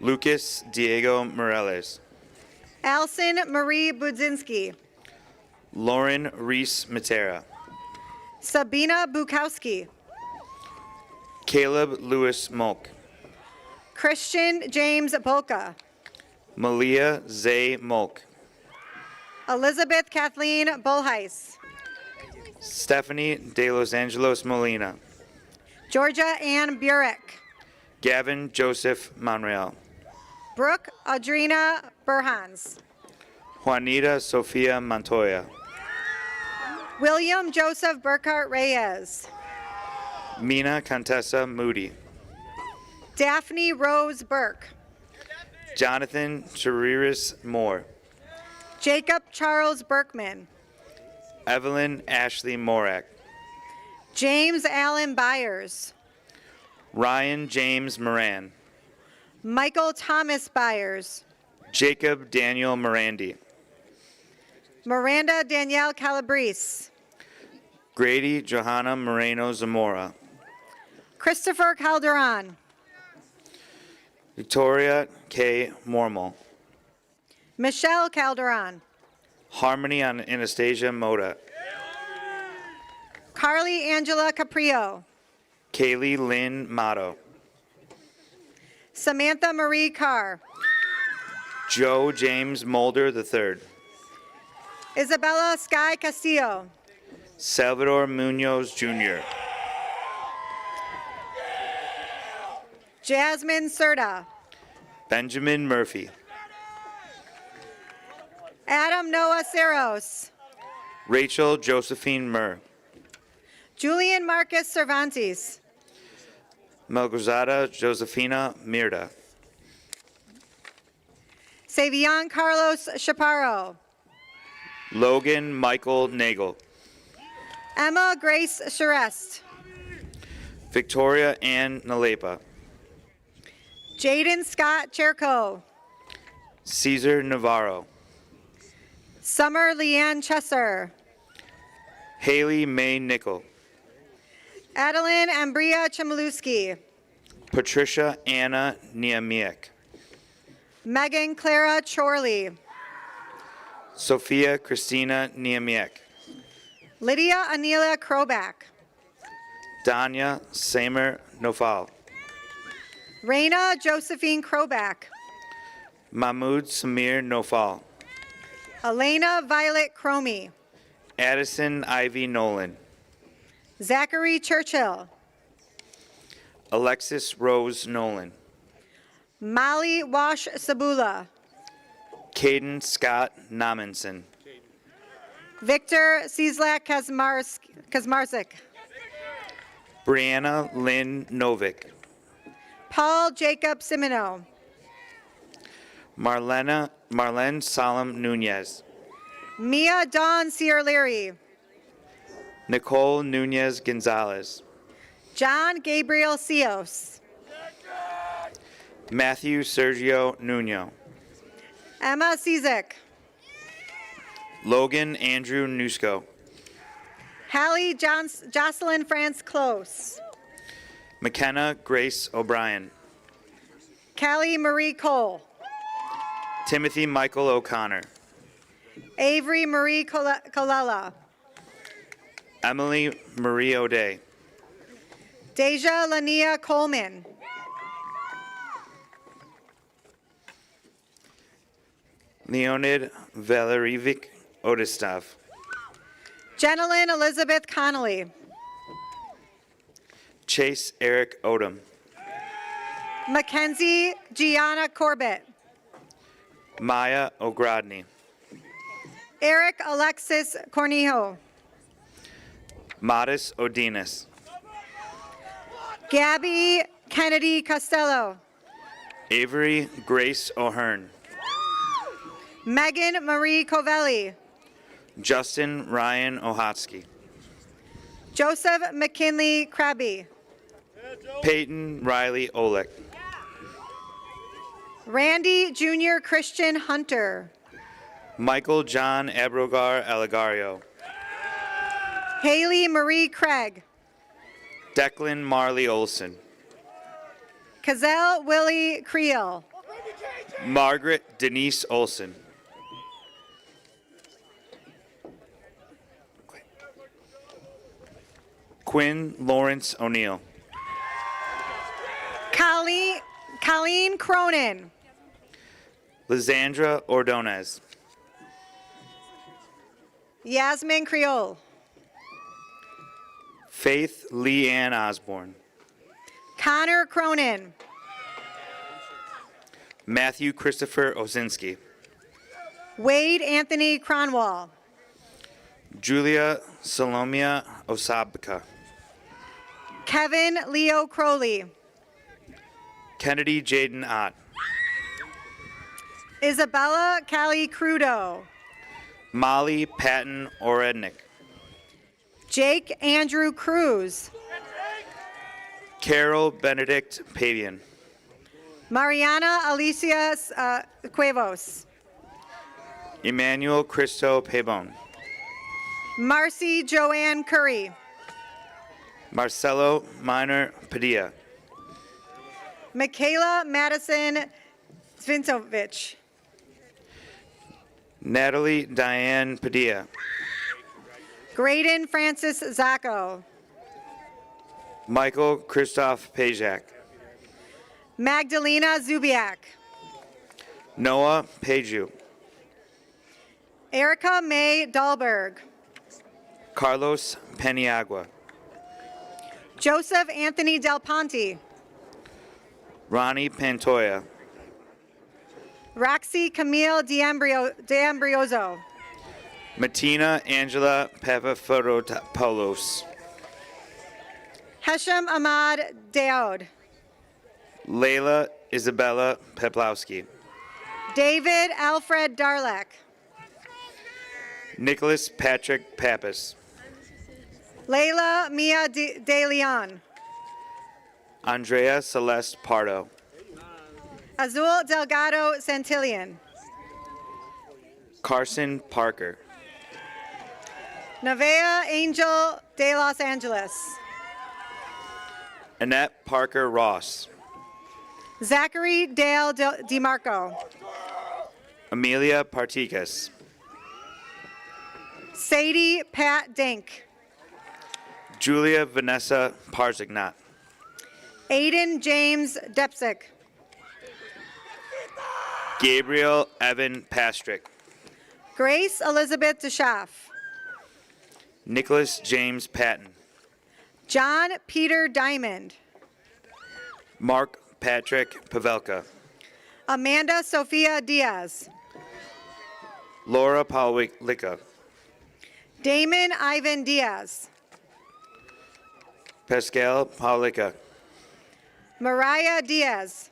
Lucas Diego Morales. Alison Marie Budzinski. Lauren Reese Matera. Sabina Bukowski. Caleb Lewis Molk. Christian James Polka. Malia Zay Molk. Elizabeth Kathleen Bullheis. Stephanie De Los Angelos Molina. Georgia Ann Burek. Gavin Joseph Monreal. Brooke Audrina Burhans. Juanita Sofia Montoya. William Joseph Burkhart Reyes. Mina Contessa Moody. Daphne Rose Burke. Jonathan Chiriris Moore. Jacob Charles Berkman. Evelyn Ashley Morak. James Allen Byers. Ryan James Moran. Michael Thomas Byers. Jacob Daniel Morandi. Miranda Danielle Calabrese. Grady Johanna Moreno Zamora. Christopher Calderon. Victoria K. Mormal. Michelle Calderon. Harmony on Anastasia Moda. Carly Angela Caprio. Kaylee Lynn Motto. Samantha Marie Carr. Joe James Mulder III. Isabella Sky Castillo. Salvador Munoz Jr. Jasmine Serta. Benjamin Murphy. Adam Noah Saros. Rachel Josephine Murr. Julian Marcus Cervantes. Melgozada Josefina Mirda. Savion Carlos Chaparro. Logan Michael Nagel. Emma Grace Charest. Victoria Ann Nalepa. Jaden Scott Cherko. Caesar Navarro. Summer Leanne Chesser. Haley May Nickel. Adeline Ambria Chmielewski. Patricia Anna Niemiek. Megan Clara Chorley. Sophia Christina Niemiek. Lydia Anila Kroback. Danya Samer Nofal. Raina Josephine Kroback. Mahmoud Samir Nofal. Elena Violet Cromie. Addison Ivy Nolan. Zachary Churchill. Alexis Rose Nolan. Molly Wash Sabula. Caden Scott Nominson. Victor Cieslak Kazmarzik. Brianna Lynn Novick. Paul Jacob Simino. Marlene Solemn Nunez. Mia Dawn Leary. Nicole Nunez Gonzalez. John Gabriel Cios. Matthew Sergio Nuno. Emma Cizek. Logan Andrew Nusco. Hallie Jocelyn France Close. McKenna Grace O'Brien. Callie Marie Cole. Timothy Michael O'Connor. Avery Marie Colella. Emily Marie O'Day. Deja Lania Coleman. Leonid Valerievic Odistov. Jenilyn Elizabeth Connolly. Chase Eric Odom. Mackenzie Gianna Corbett. Maya O'Grodney. Eric Alexis Cornejo. Modis Odinas. Gabby Kennedy Costello. Avery Grace O'Hearn. Megan Marie Covelli. Justin Ryan Ohotsky. Joseph McKinley Krabby. Peyton Riley Olick. Randy Jr. Christian Hunter. Michael John Abrogar Aligario. Haley Marie Craig. Declan Marley Olson. Cazelle Willie Creel. Margaret Denise Olson. Quinn Lawrence O'Neill. Colleen Cronin. Lizandra Ordonez. Yasmin Creole. Faith Leanne Osborne. Connor Cronin. Matthew Christopher Osinski. Wade Anthony Cronwall. Julia Salomia Osabka. Kevin Leo Crowley. Kennedy Jaden Ott. Isabella Callie Crudo. Molly Patton Orednik. Jake Andrew Cruz. Carol Benedict Pavian. Mariana Alicia Cuevos. Emmanuel Cristo Pabon. Marcy Joanne Curry. Marcelo Minor Padilla. Michaela Madison Svintovich. Natalie Diane Padilla. Graydon Francis Zacco. Michael Christoph Pajak. Magdalena Zubiak. Noah Peju. Erica May Dahlberg. Carlos Peniagua. Joseph Anthony Del Ponte. Ronnie Pantoya. Roxy Camille D'Ambrioso. Matina Angela Papaforopoulos. Hesham Ahmad Daoud. Layla Isabella Peplowski. David Alfred Darlak. Nicholas Patrick Pappas. Layla Mia De Leon. Andrea Celeste Pardo. Azul Delgado Santillan. Carson Parker. Nevaeh Angel de Los Angeles. Annette Parker Ross. Zachary Dale DeMarco. Amelia Particas. Sadie Pat Dink. Julia Vanessa Parzignat. Aiden James Depsick. Gabriel Evan Pastrick. Grace Elizabeth DeSchaff. Nicholas James Patton. John Peter Diamond. Mark Patrick Pavelka. Amanda Sophia Diaz. Laura Pawlicka. Damon Ivan Diaz. Pascal Pawlicka. Mariah Diaz.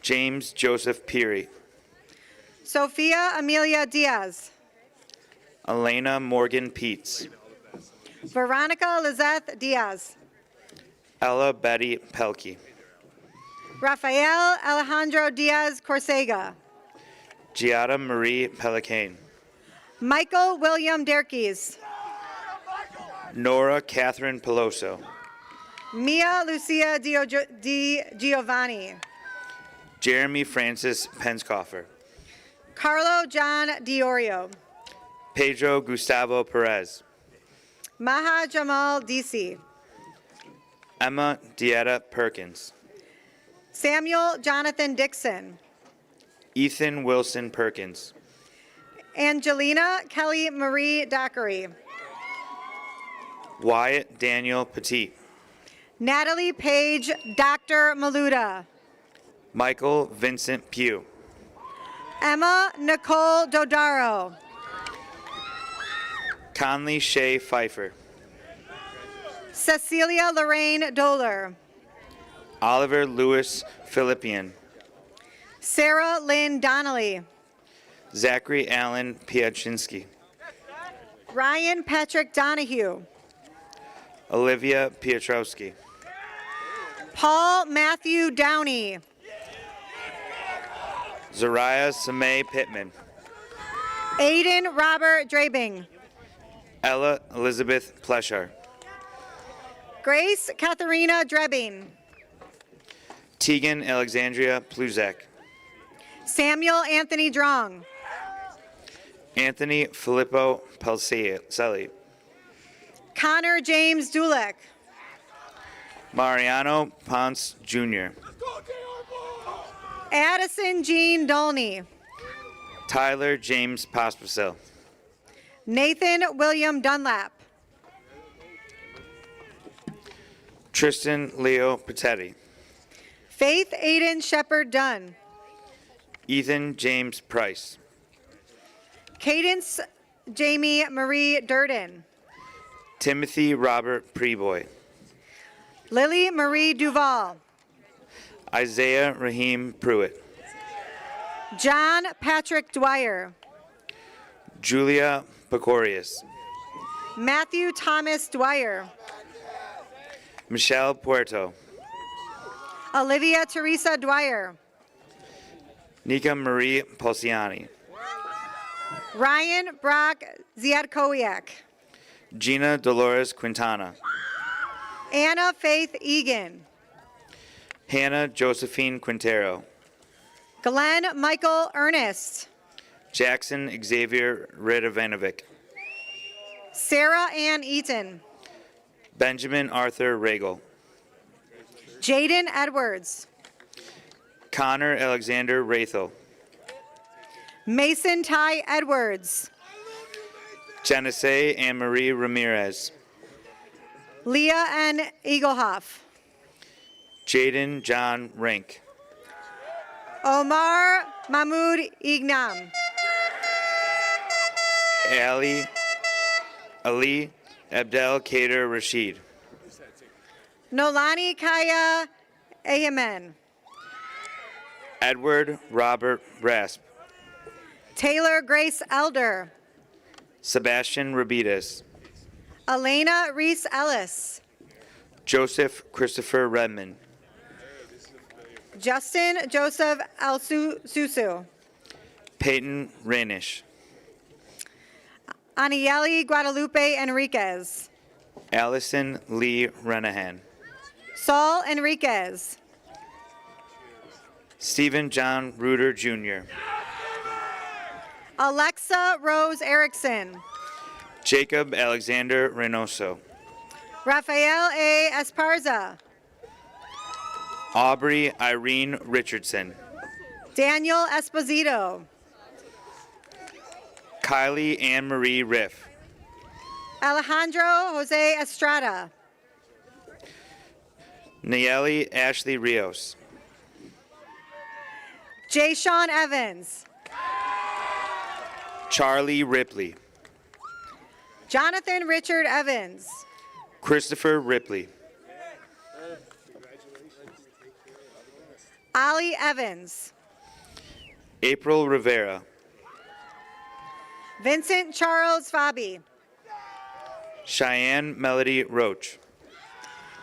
James Joseph Peary. Sophia Amelia Diaz. Elena Morgan Peets. Veronica Lizeth Diaz. Ella Betty Pelkey. Rafael Alejandro Diaz Corsega. Giada Marie Pelicane. Michael William Derkes. Nora Catherine Peloso. Mia Lucia Di Giovanni. Jeremy Francis Penskoffer. Carlo John Diorio. Pedro Gustavo Perez. Maha Jamal DC. Emma Dieta Perkins. Samuel Jonathan Dixon. Ethan Wilson Perkins. Angelina Kelly Marie Dockery. Wyatt Daniel Petit. Natalie Page Dr. Maluda. Michael Vincent Pugh. Emma Nicole Dodaro. Conley Shea Pfeiffer. Cecilia Lorraine Doler. Oliver Lewis Philippian. Sarah Lynn Donnelly. Zachary Allen Piaczynski. Ryan Patrick Donahue. Olivia Piotrowski. Paul Matthew Downey. Zariah Samay Pittman. Aiden Robert Drabing. Ella Elizabeth Pleshar. Grace Katharina Drebbing. Tegan Alexandria Pluzak. Samuel Anthony Drong. Anthony Filippo Pelselli. Connor James Dulek. Mariano Ponce Jr. Addison Jean Dolney. Tyler James Pospisil. Nathan William Dunlap. Tristan Leo Patetti. Faith Aiden Shepard Dunn. Ethan James Price. Cadence Jamie Marie Durden. Timothy Robert Preboy. Lily Marie Duval. Isaiah Raheem Pruitt. John Patrick Dwyer. Julia Pecorius. Matthew Thomas Dwyer. Michelle Puerto. Olivia Teresa Dwyer. Nika Marie Polsiani. Ryan Brock Ziadkowiak. Gina Dolores Quintana. Anna Faith Egan. Hannah Josephine Quintero. Glenn Michael Ernest. Jackson Xavier Radovanovic. Sarah Ann Eaton. Benjamin Arthur Regal. Jaden Edwards. Connor Alexander Rathel. Mason Ty Edwards. Genesee Anne Marie Ramirez. Leah N. Eaglehoff. Jaden John Rink. Omar Mahmoud Ignam. Ali Abdel Kader Rashid. Nolani Kaya Ahimen. Edward Robert Rasp. Taylor Grace Elder. Sebastian Rabides. Elena Reese Ellis. Joseph Christopher Redmond. Justin Joseph Susu. Peyton Rainish. Anieli Guadalupe Enriquez. Allison Lee Renahan. Saul Enriquez. Stephen John Reuter Jr. Alexa Rose Erickson. Jacob Alexander Reynoso. Rafael A. Esparza. Aubrey Irene Richardson. Daniel Esposito. Kylie Ann Marie Riff. Alejandro Jose Estrada. Nayeli Ashley Rios. Jay Sean Evans. Charlie Ripley. Jonathan Richard Evans. Christopher Ripley. Ali Evans. April Rivera. Vincent Charles Fabi. Cheyenne Melody Roach.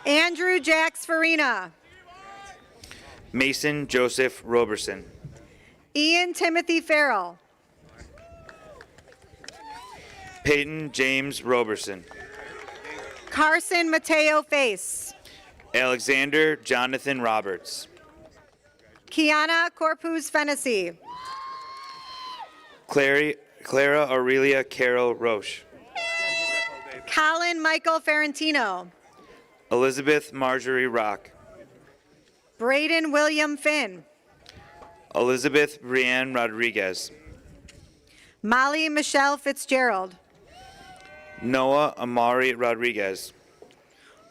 Andrew Jax Farina. Mason Joseph Roberson. Ian Timothy Farrell. Peyton James Roberson. Carson Mateo Face. Alexander Jonathan Roberts. Kiana Corpus Fennessy. Clara Aurelia Carol Roche. Colin Michael Ferrantino. Elizabeth Marjorie Rock. Braden William Finn. Elizabeth Brianne Rodriguez. Molly Michelle Fitzgerald. Noah Amari Rodriguez.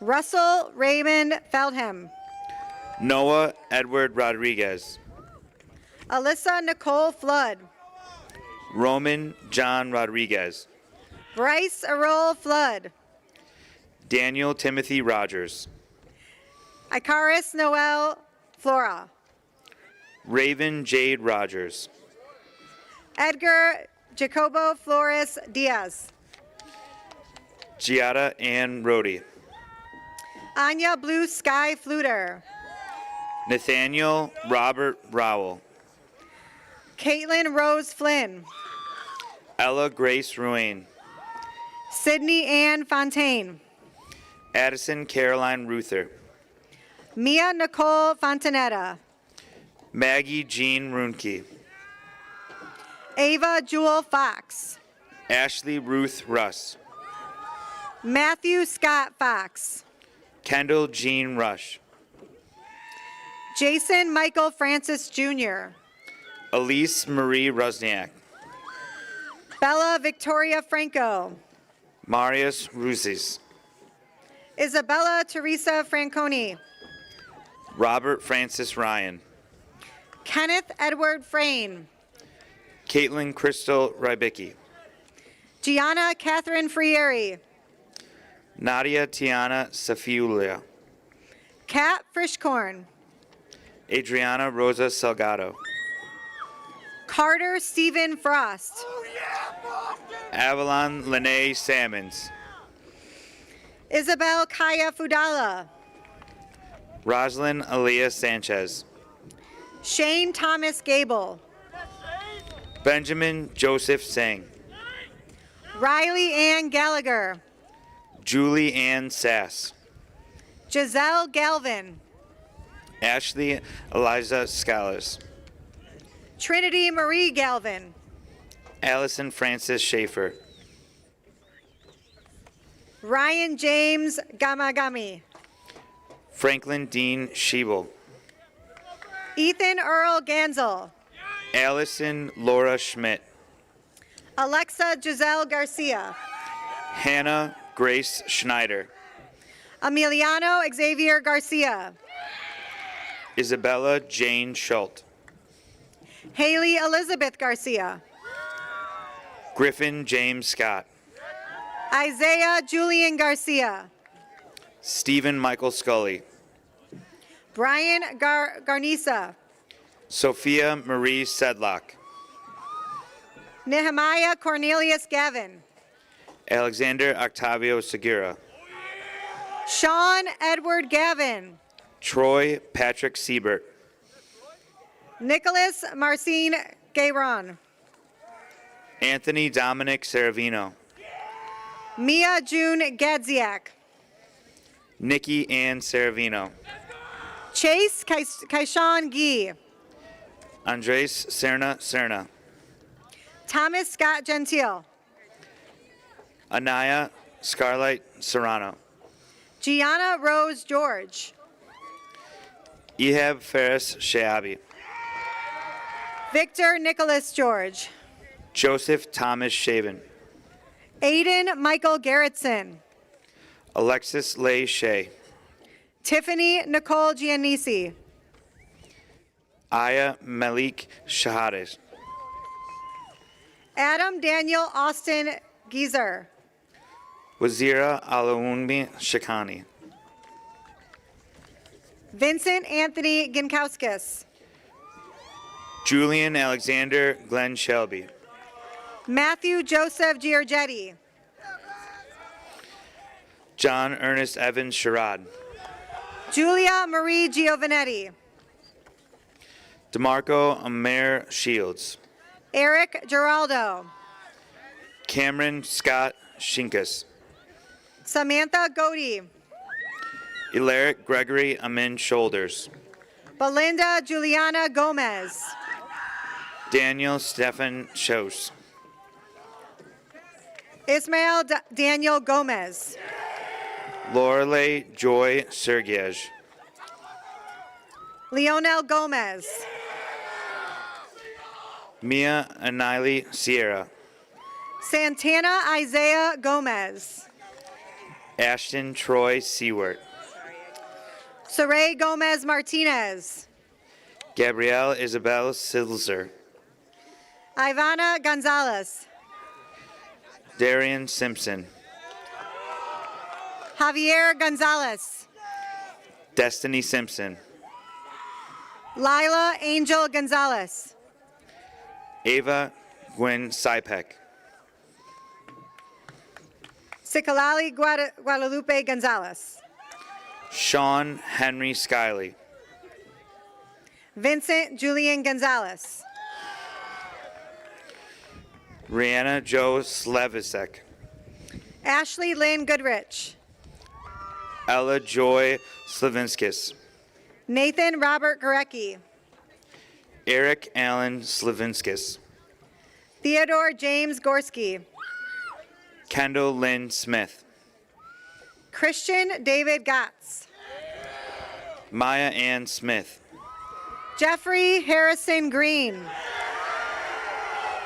Russell Raymond Feldham. Noah Edward Rodriguez. Alyssa Nicole Flood. Roman John Rodriguez. Bryce Errol Flood. Daniel Timothy Rogers. Icaris Noel Flora. Raven Jade Rogers. Edgar Jacobo Flores Diaz. Giada Ann Rhodey. Anya Blue Sky Fluter. Nathaniel Robert Rowell. Caitlin Rose Flynn. Ella Grace Ruane. Sydney Ann Fontaine. Addison Caroline Ruther. Mia Nicole Fontanetta. Maggie Jean Runke. Ava Jewel Fox. Ashley Ruth Russ. Matthew Scott Fox. Kendall Jean Rush. Jason Michael Francis Jr. Elise Marie Rusniak. Bella Victoria Franco. Marius Ruzis. Isabella Teresa Franconi. Robert Francis Ryan. Kenneth Edward Frayne. Caitlin Crystal Rybicki. Gianna Catherine Frieri. Nadia Tiana Safiulia. Kat Frischkorn. Adriana Rosa Salgado. Carter Stephen Frost. Avalon Lene Salmons. Isabel Kaya Fudala. Roslyn Aaliyah Sanchez. Shane Thomas Gable. Benjamin Joseph Singh. Riley Ann Gallagher. Julie Ann Sass. Giselle Galvin. Ashley Eliza Scalise. Trinity Marie Galvin. Allison Francis Schaefer. Ryan James Gamagami. Franklin Dean Schiebel. Ethan Earl Gansel. Allison Laura Schmidt. Alexa Giselle Garcia. Hannah Grace Schneider. Emiliano Xavier Garcia. Isabella Jane Schult. Haley Elizabeth Garcia. Griffin James Scott. Isaiah Julian Garcia. Stephen Michael Scully. Brian Garnisa. Sophia Marie Sedlock. Nehemiah Cornelius Gavin. Alexander Octavio Segura. Sean Edward Gavin. Troy Patrick Siebert. Nicholas Marcin Gayron. Anthony Dominic Saravino. Mia June Gadziak. Nikki Ann Saravino. Chase Kaishan Gee. Andres Serna. Thomas Scott Gentile. Anaya Scarlett Serrano. Gianna Rose George. Ehab Ferris Shayabi. Victor Nicholas George. Joseph Thomas Shaven. Aiden Michael Garrettson. Alexis Leigh Shea. Tiffany Nicole Giannisi. Aya Malik Shahades. Adam Daniel Austin Geezer. Wazira Alaunmi Shakani. Vincent Anthony Ginkowskis. Julian Alexander Glenn Shelby. Matthew Joseph Giorgetti. John Ernest Evans Sherrod. Julia Marie Giovanetti. DeMarco Amir Shields. Eric Geraldo. Cameron Scott Shinkus. Samantha Godey. Ilaric Gregory Amin Shoulders. Belinda Juliana Gomez. Daniel Stephan Schos. Ismael Daniel Gomez. Lorelei Joy Sergiej. Leonel Gomez. Mia Aniley Sierra. Santana Isaiah Gomez. Ashton Troy Seward. Saray Gomez Martinez. Gabrielle Isabel Silzer. Ivana Gonzalez. Darian Simpson. Javier Gonzalez. Destiny Simpson. Lila Angel Gonzalez. Ava Gwen Sipek. Sikalali Guadalupe Gonzalez. Sean Henry Skiley. Vincent Julian Gonzalez. Rihanna Joe Slavisek. Ashley Lynn Goodrich. Ella Joy Slavinskis. Nathan Robert Gorecki. Eric Allen Slavinskis. Theodore James Gorski. Kendall Lynn Smith. Christian David Gotts. Maya Ann Smith. Jeffrey Harrison Green.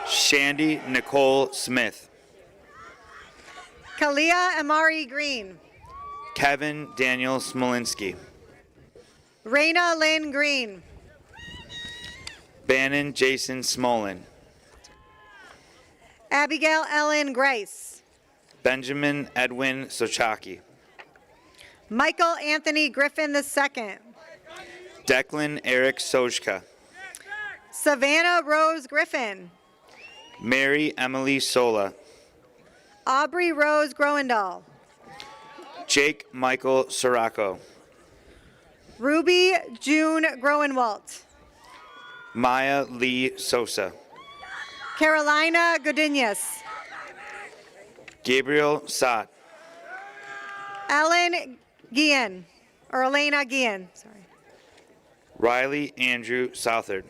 Shandy Nicole Smith. Kalia Amari Green. Kevin Daniel Smolinski. Raina Lynn Green. Bannon Jason Smolin. Abigail Ellen Grace. Benjamin Edwin Sochaki. Michael Anthony Griffin II. Declan Eric Sojka. Savannah Rose Griffin. Mary Emily Sola. Aubrey Rose Groendahl. Jake Michael Sirocco. Ruby June Groenwalt. Maya Lee Sosa. Carolina Godinez. Gabriel Sott. Ellen Guillen, or Elena Guillen, sorry. Riley Andrew Southard.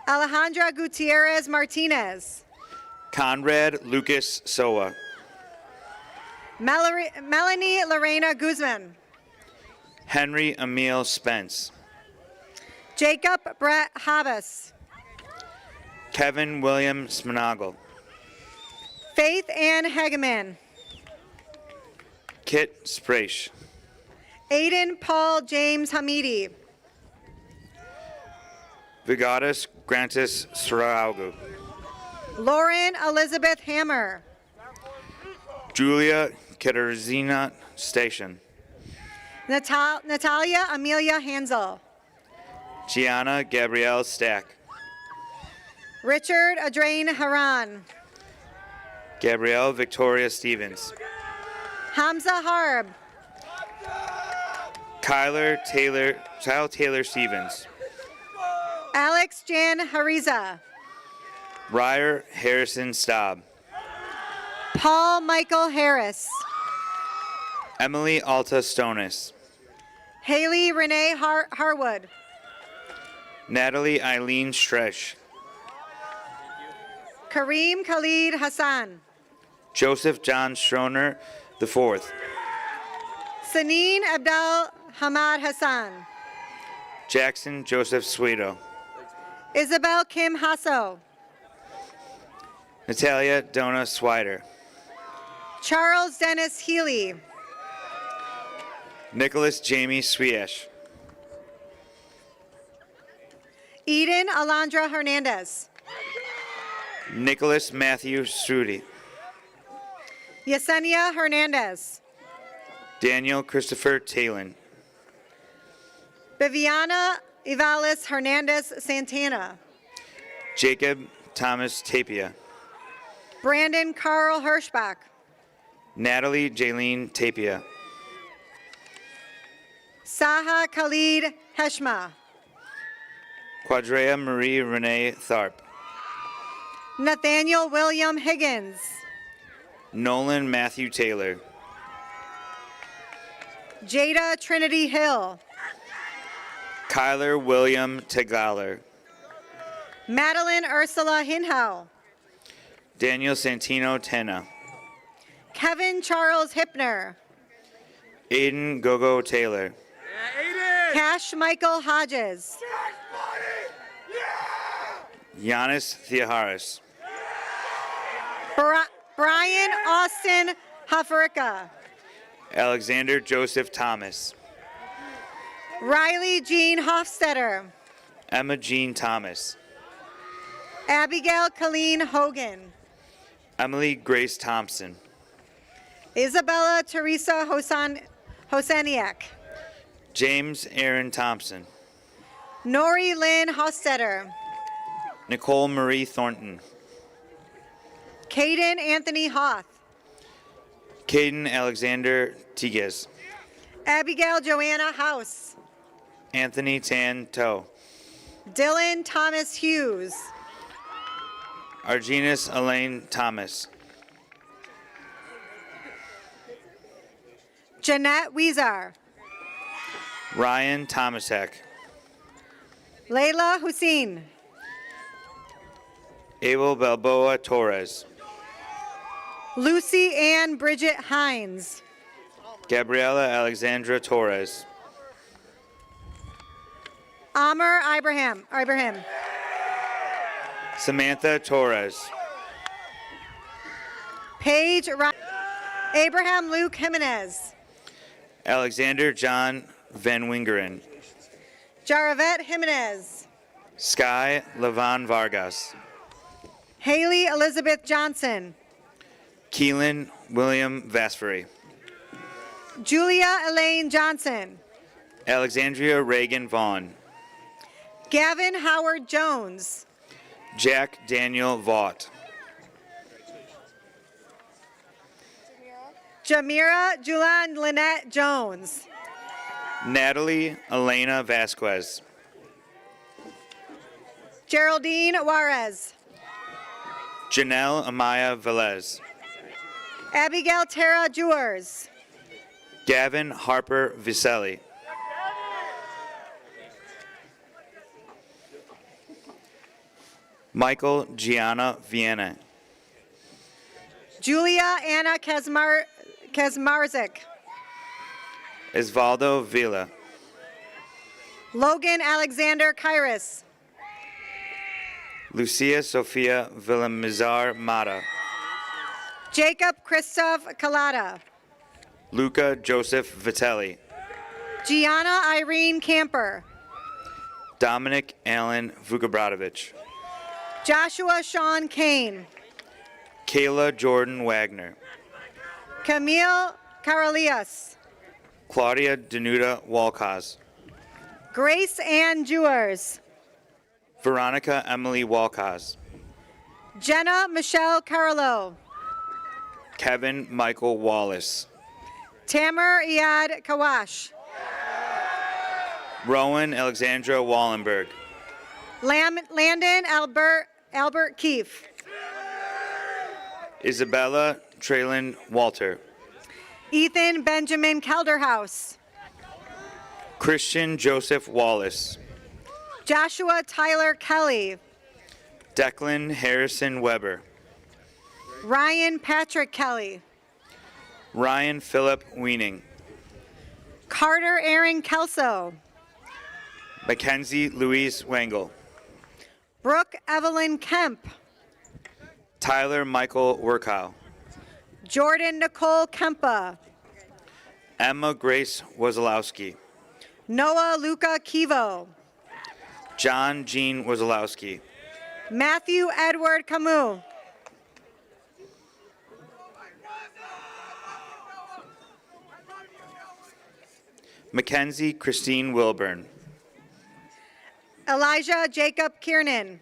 Alejandra Gutierrez Martinez. Conrad Lucas Soa. Melanie Lorena Guzman. Henry Emil Spence. Jacob Brett Habas. Kevin William Smonagle. Faith Ann Hageman. Kit Sprach. Aiden Paul James Hamidi. Vigatus Grantis Sraugu. Lauren Elizabeth Hammer. Julia Katerzina Station. Natalia Amelia Hansel. Gianna Gabrielle Stack. Richard Adrain Haran. Gabrielle Victoria Stevens. Hamza Harb. Kyle Taylor Stevens. Alex Jan Hariza. Ryer Harrison Staub. Paul Michael Harris. Emily Alta Stonis. Haley Renee Harwood. Natalie Eileen Stresch. Kareem Khalid Hassan. Joseph John Schroner IV. Saneen Abdel Hamad Hassan. Jackson Joseph Sweeto. Isabel Kim Hasso. Natalia Dona Swider. Charles Dennis Healy. Nicholas Jamie Swiesh. Eden Alondra Hernandez. Nicholas Matthew Strudi. Yesenia Hernandez. Daniel Christopher Talon. Viviana Ivales Hernandez Santana. Jacob Thomas Tapia. Brandon Carl Hirschbach. Natalie Jaylene Tapia. Saha Khalid Heshma. Quadrea Marie Renee Tharp. Nathaniel William Higgins. Nolan Matthew Taylor. Jada Trinity Hill. Kyler William Teglaler. Madeline Ursula Hinhow. Daniel Santino Tena. Kevin Charles Hipner. Aiden Gogo Taylor. Cash Michael Hodges. Giannis Theoharis. Brian Austin Hafrika. Alexander Joseph Thomas. Riley Jean Hofstetter. Emma Jean Thomas. Abigail Colleen Hogan. Emily Grace Thompson. Isabella Teresa Hosaniak. James Aaron Thompson. Nori Lynn Hostetter. Nicole Marie Thornton. Caden Anthony Hoth. Caden Alexander Tiguez. Abigail Joanna House. Anthony Tan Toe. Dylan Thomas Hughes. Arginus Elaine Thomas. Jeanette Weezer. Ryan Thomasek. Layla Hussein. Abel Balboa Torres. Lucy Ann Bridget Hines. Gabriela Alexandra Torres. Amr Ibrahim. Samantha Torres. Paige Abraham Luke Jimenez. Alexander John Van Wingeren. Jaravet Jimenez. Sky Levon Vargas. Haley Elizabeth Johnson. Keelan William Vasfari. Julia Elaine Johnson. Alexandria Reagan Vaughn. Gavin Howard Jones. Jack Daniel Vaught. Jamira Julan Lynette Jones. Natalie Elena Vasquez. Geraldine Juarez. Janelle Amaya Velez. Abigail Tara Jewers. Gavin Harper Viselli. Michael Gianna Vienna. Julia Anna Kazmarzik. Osvaldo Villa. Logan Alexander Kairis. Lucia Sofia Villamizar Mata. Jacob Christoph Kalata. Luca Joseph Vitelli. Gianna Irene Camper. Dominic Allen Vukabradovich. Joshua Sean Kane. Kayla Jordan Wagner. Camille Carolias. Claudia Danuta Walcaz. Grace Ann Jewers. Veronica Emily Walcaz. Jenna Michelle Carlo. Kevin Michael Wallace. Tamer Iyad Kawash. Rowan Alexandra Wallenberg. Landon Albert Keefe. Isabella Traylon Walter. Ethan Benjamin Kelderhouse. Christian Joseph Wallace. Joshua Tyler Kelly. Declan Harrison Weber. Ryan Patrick Kelly. Ryan Philip Weening. Carter Aaron Kelso. Mackenzie Louise Wengel. Brooke Evelyn Kemp. Tyler Michael Werkow. Jordan Nicole Kempa. Emma Grace Wozolowski. Noah Luca Kivo. John Jean Wozolowski. Matthew Edward Camus. Mackenzie Christine Wilburn. Elijah Jacob Kiernan.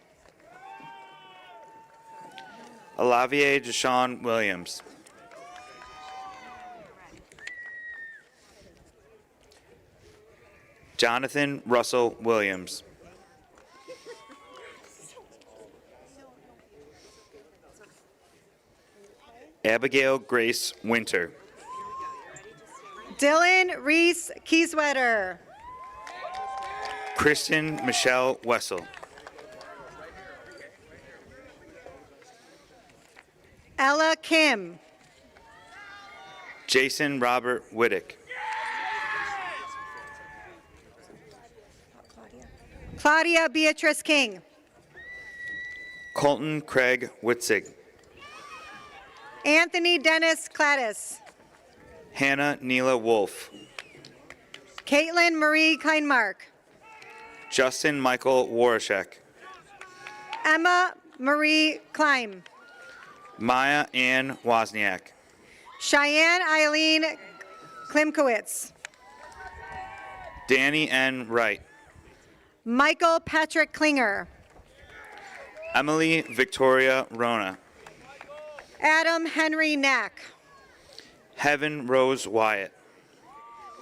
Olavier Deshaun Williams. Jonathan Russell Williams. Abigail Grace Winter. Dylan Reese Kieswetter. Kristen Michelle Wessel. Ella Kim. Jason Robert Whittick. Claudia Beatrice King. Colton Craig Witzig. Anthony Dennis Cladis. Hannah Neela Wolf. Caitlin Marie Kleinmark. Justin Michael Warashek. Emma Marie Klein. Maya Ann Wozniak. Cheyenne Eileen Klimkowitz. Danny N. Wright. Michael Patrick Klinger. Emily Victoria Rona. Adam Henry Knack. Heaven Rose Wyatt.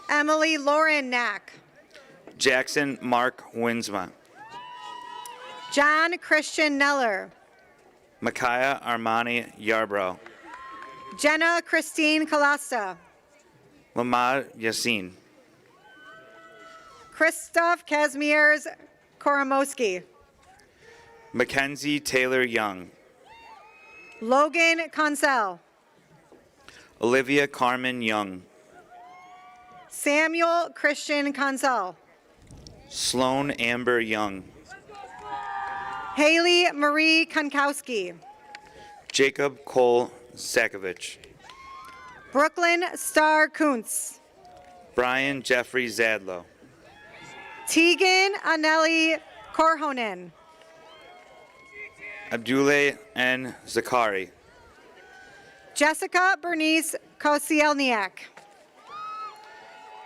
Emily Lauren Knack. Jackson Mark Winsma. John Christian Neller. Micaiah Armani Yarbrough. Jenna Christine Kalasta. Lamad Yassin. Christoph Kazimierz Koromoski. Mackenzie Taylor Young. Logan Consell. Olivia Carmen Young. Samuel Christian Consell. Sloan Amber Young. Haley Marie Konkowski. Jacob Cole Zakovich. Brooklyn Star Kuntz. Brian Jeffrey Zadlow. Tegan Anelli Korhonen. Abdullah N. Zakari. Jessica Bernice Kosielniak.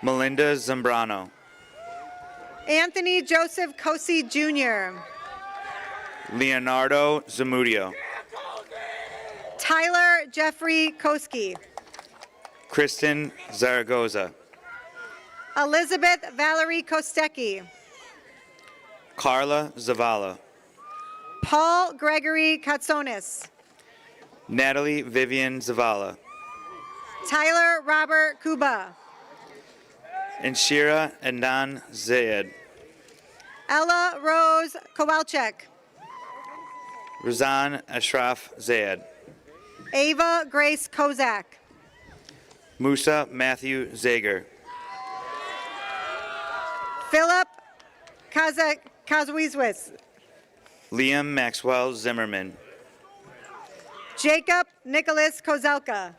Melinda Zambrano. Anthony Joseph Kosi Jr. Leonardo Zamudio. Tyler Jeffrey Koski. Kristen Zaragoza. Elizabeth Valerie Kostecki. Carla Zavala. Paul Gregory Katsonis. Natalie Vivian Zavala. Tyler Robert Kuba. Inshira Adnan Zayed. Ella Rose Kowalczyk. Razan Ashraf Zayed. Ava Grace Kozak. Musa Matthew Zager. Philip Kazwiewicz. Liam Maxwell Zimmerman. Jacob Nicholas Kozelka.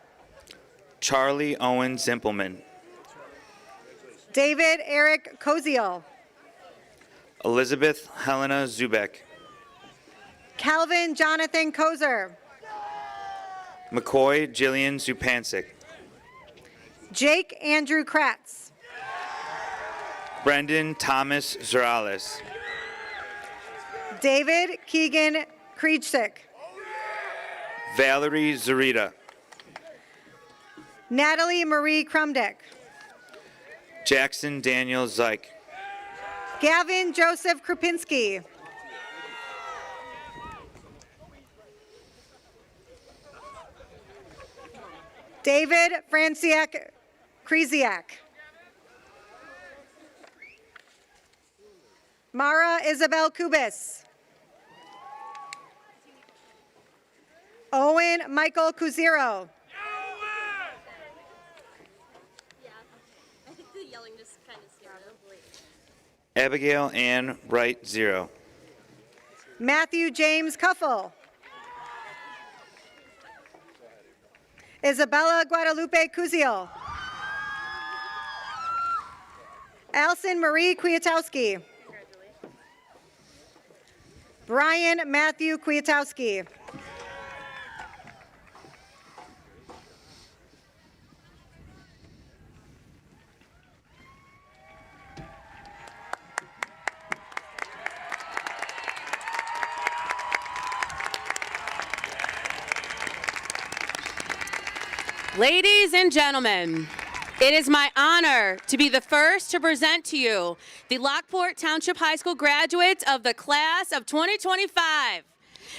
Charlie Owen Zimpelman. David Eric Koziel. Elizabeth Helena Zubek. Calvin Jonathan Kozer. McCoy Jillian Zupancic. Jake Andrew Kratz. Brendan Thomas Zorales. David Keegan Kriejcik. Valerie Zarita. Natalie Marie Krumdick. Jackson Daniel Zyke. Gavin Joseph Krupinski. David Franciak Krzyziak. Mara Isabel Kubis. Owen Michael Kuziro. Abigail Ann Wright, 0. Matthew James Cuffle. Isabella Guadalupe Cuzio. Alison Marie Kwiatowski. Brian Matthew Kwiatowski. Ladies and gentlemen, it is my honor to be the first to present to you the Lockport Township High School graduates of the class of 2025.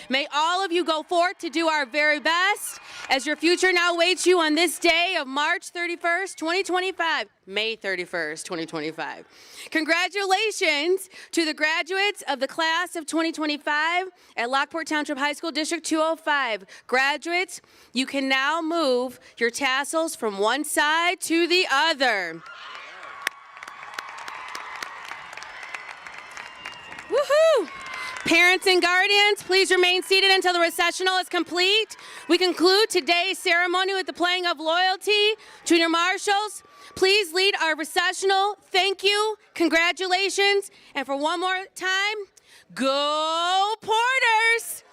May all of you go forth to do our very best as your future now waits you on this day of March 31st, 2025, May 31st, 2025. Congratulations to the graduates of the class of 2025 at Lockport Township High School District 205. Graduates, you can now move your tassels from one side to the other. Woohoo! Parents and guardians, please remain seated until the recessional is complete. We conclude today's ceremony with the playing of Loyalty. Junior marshals, please lead our recessional. Thank you, congratulations, and for one more time, go Porters!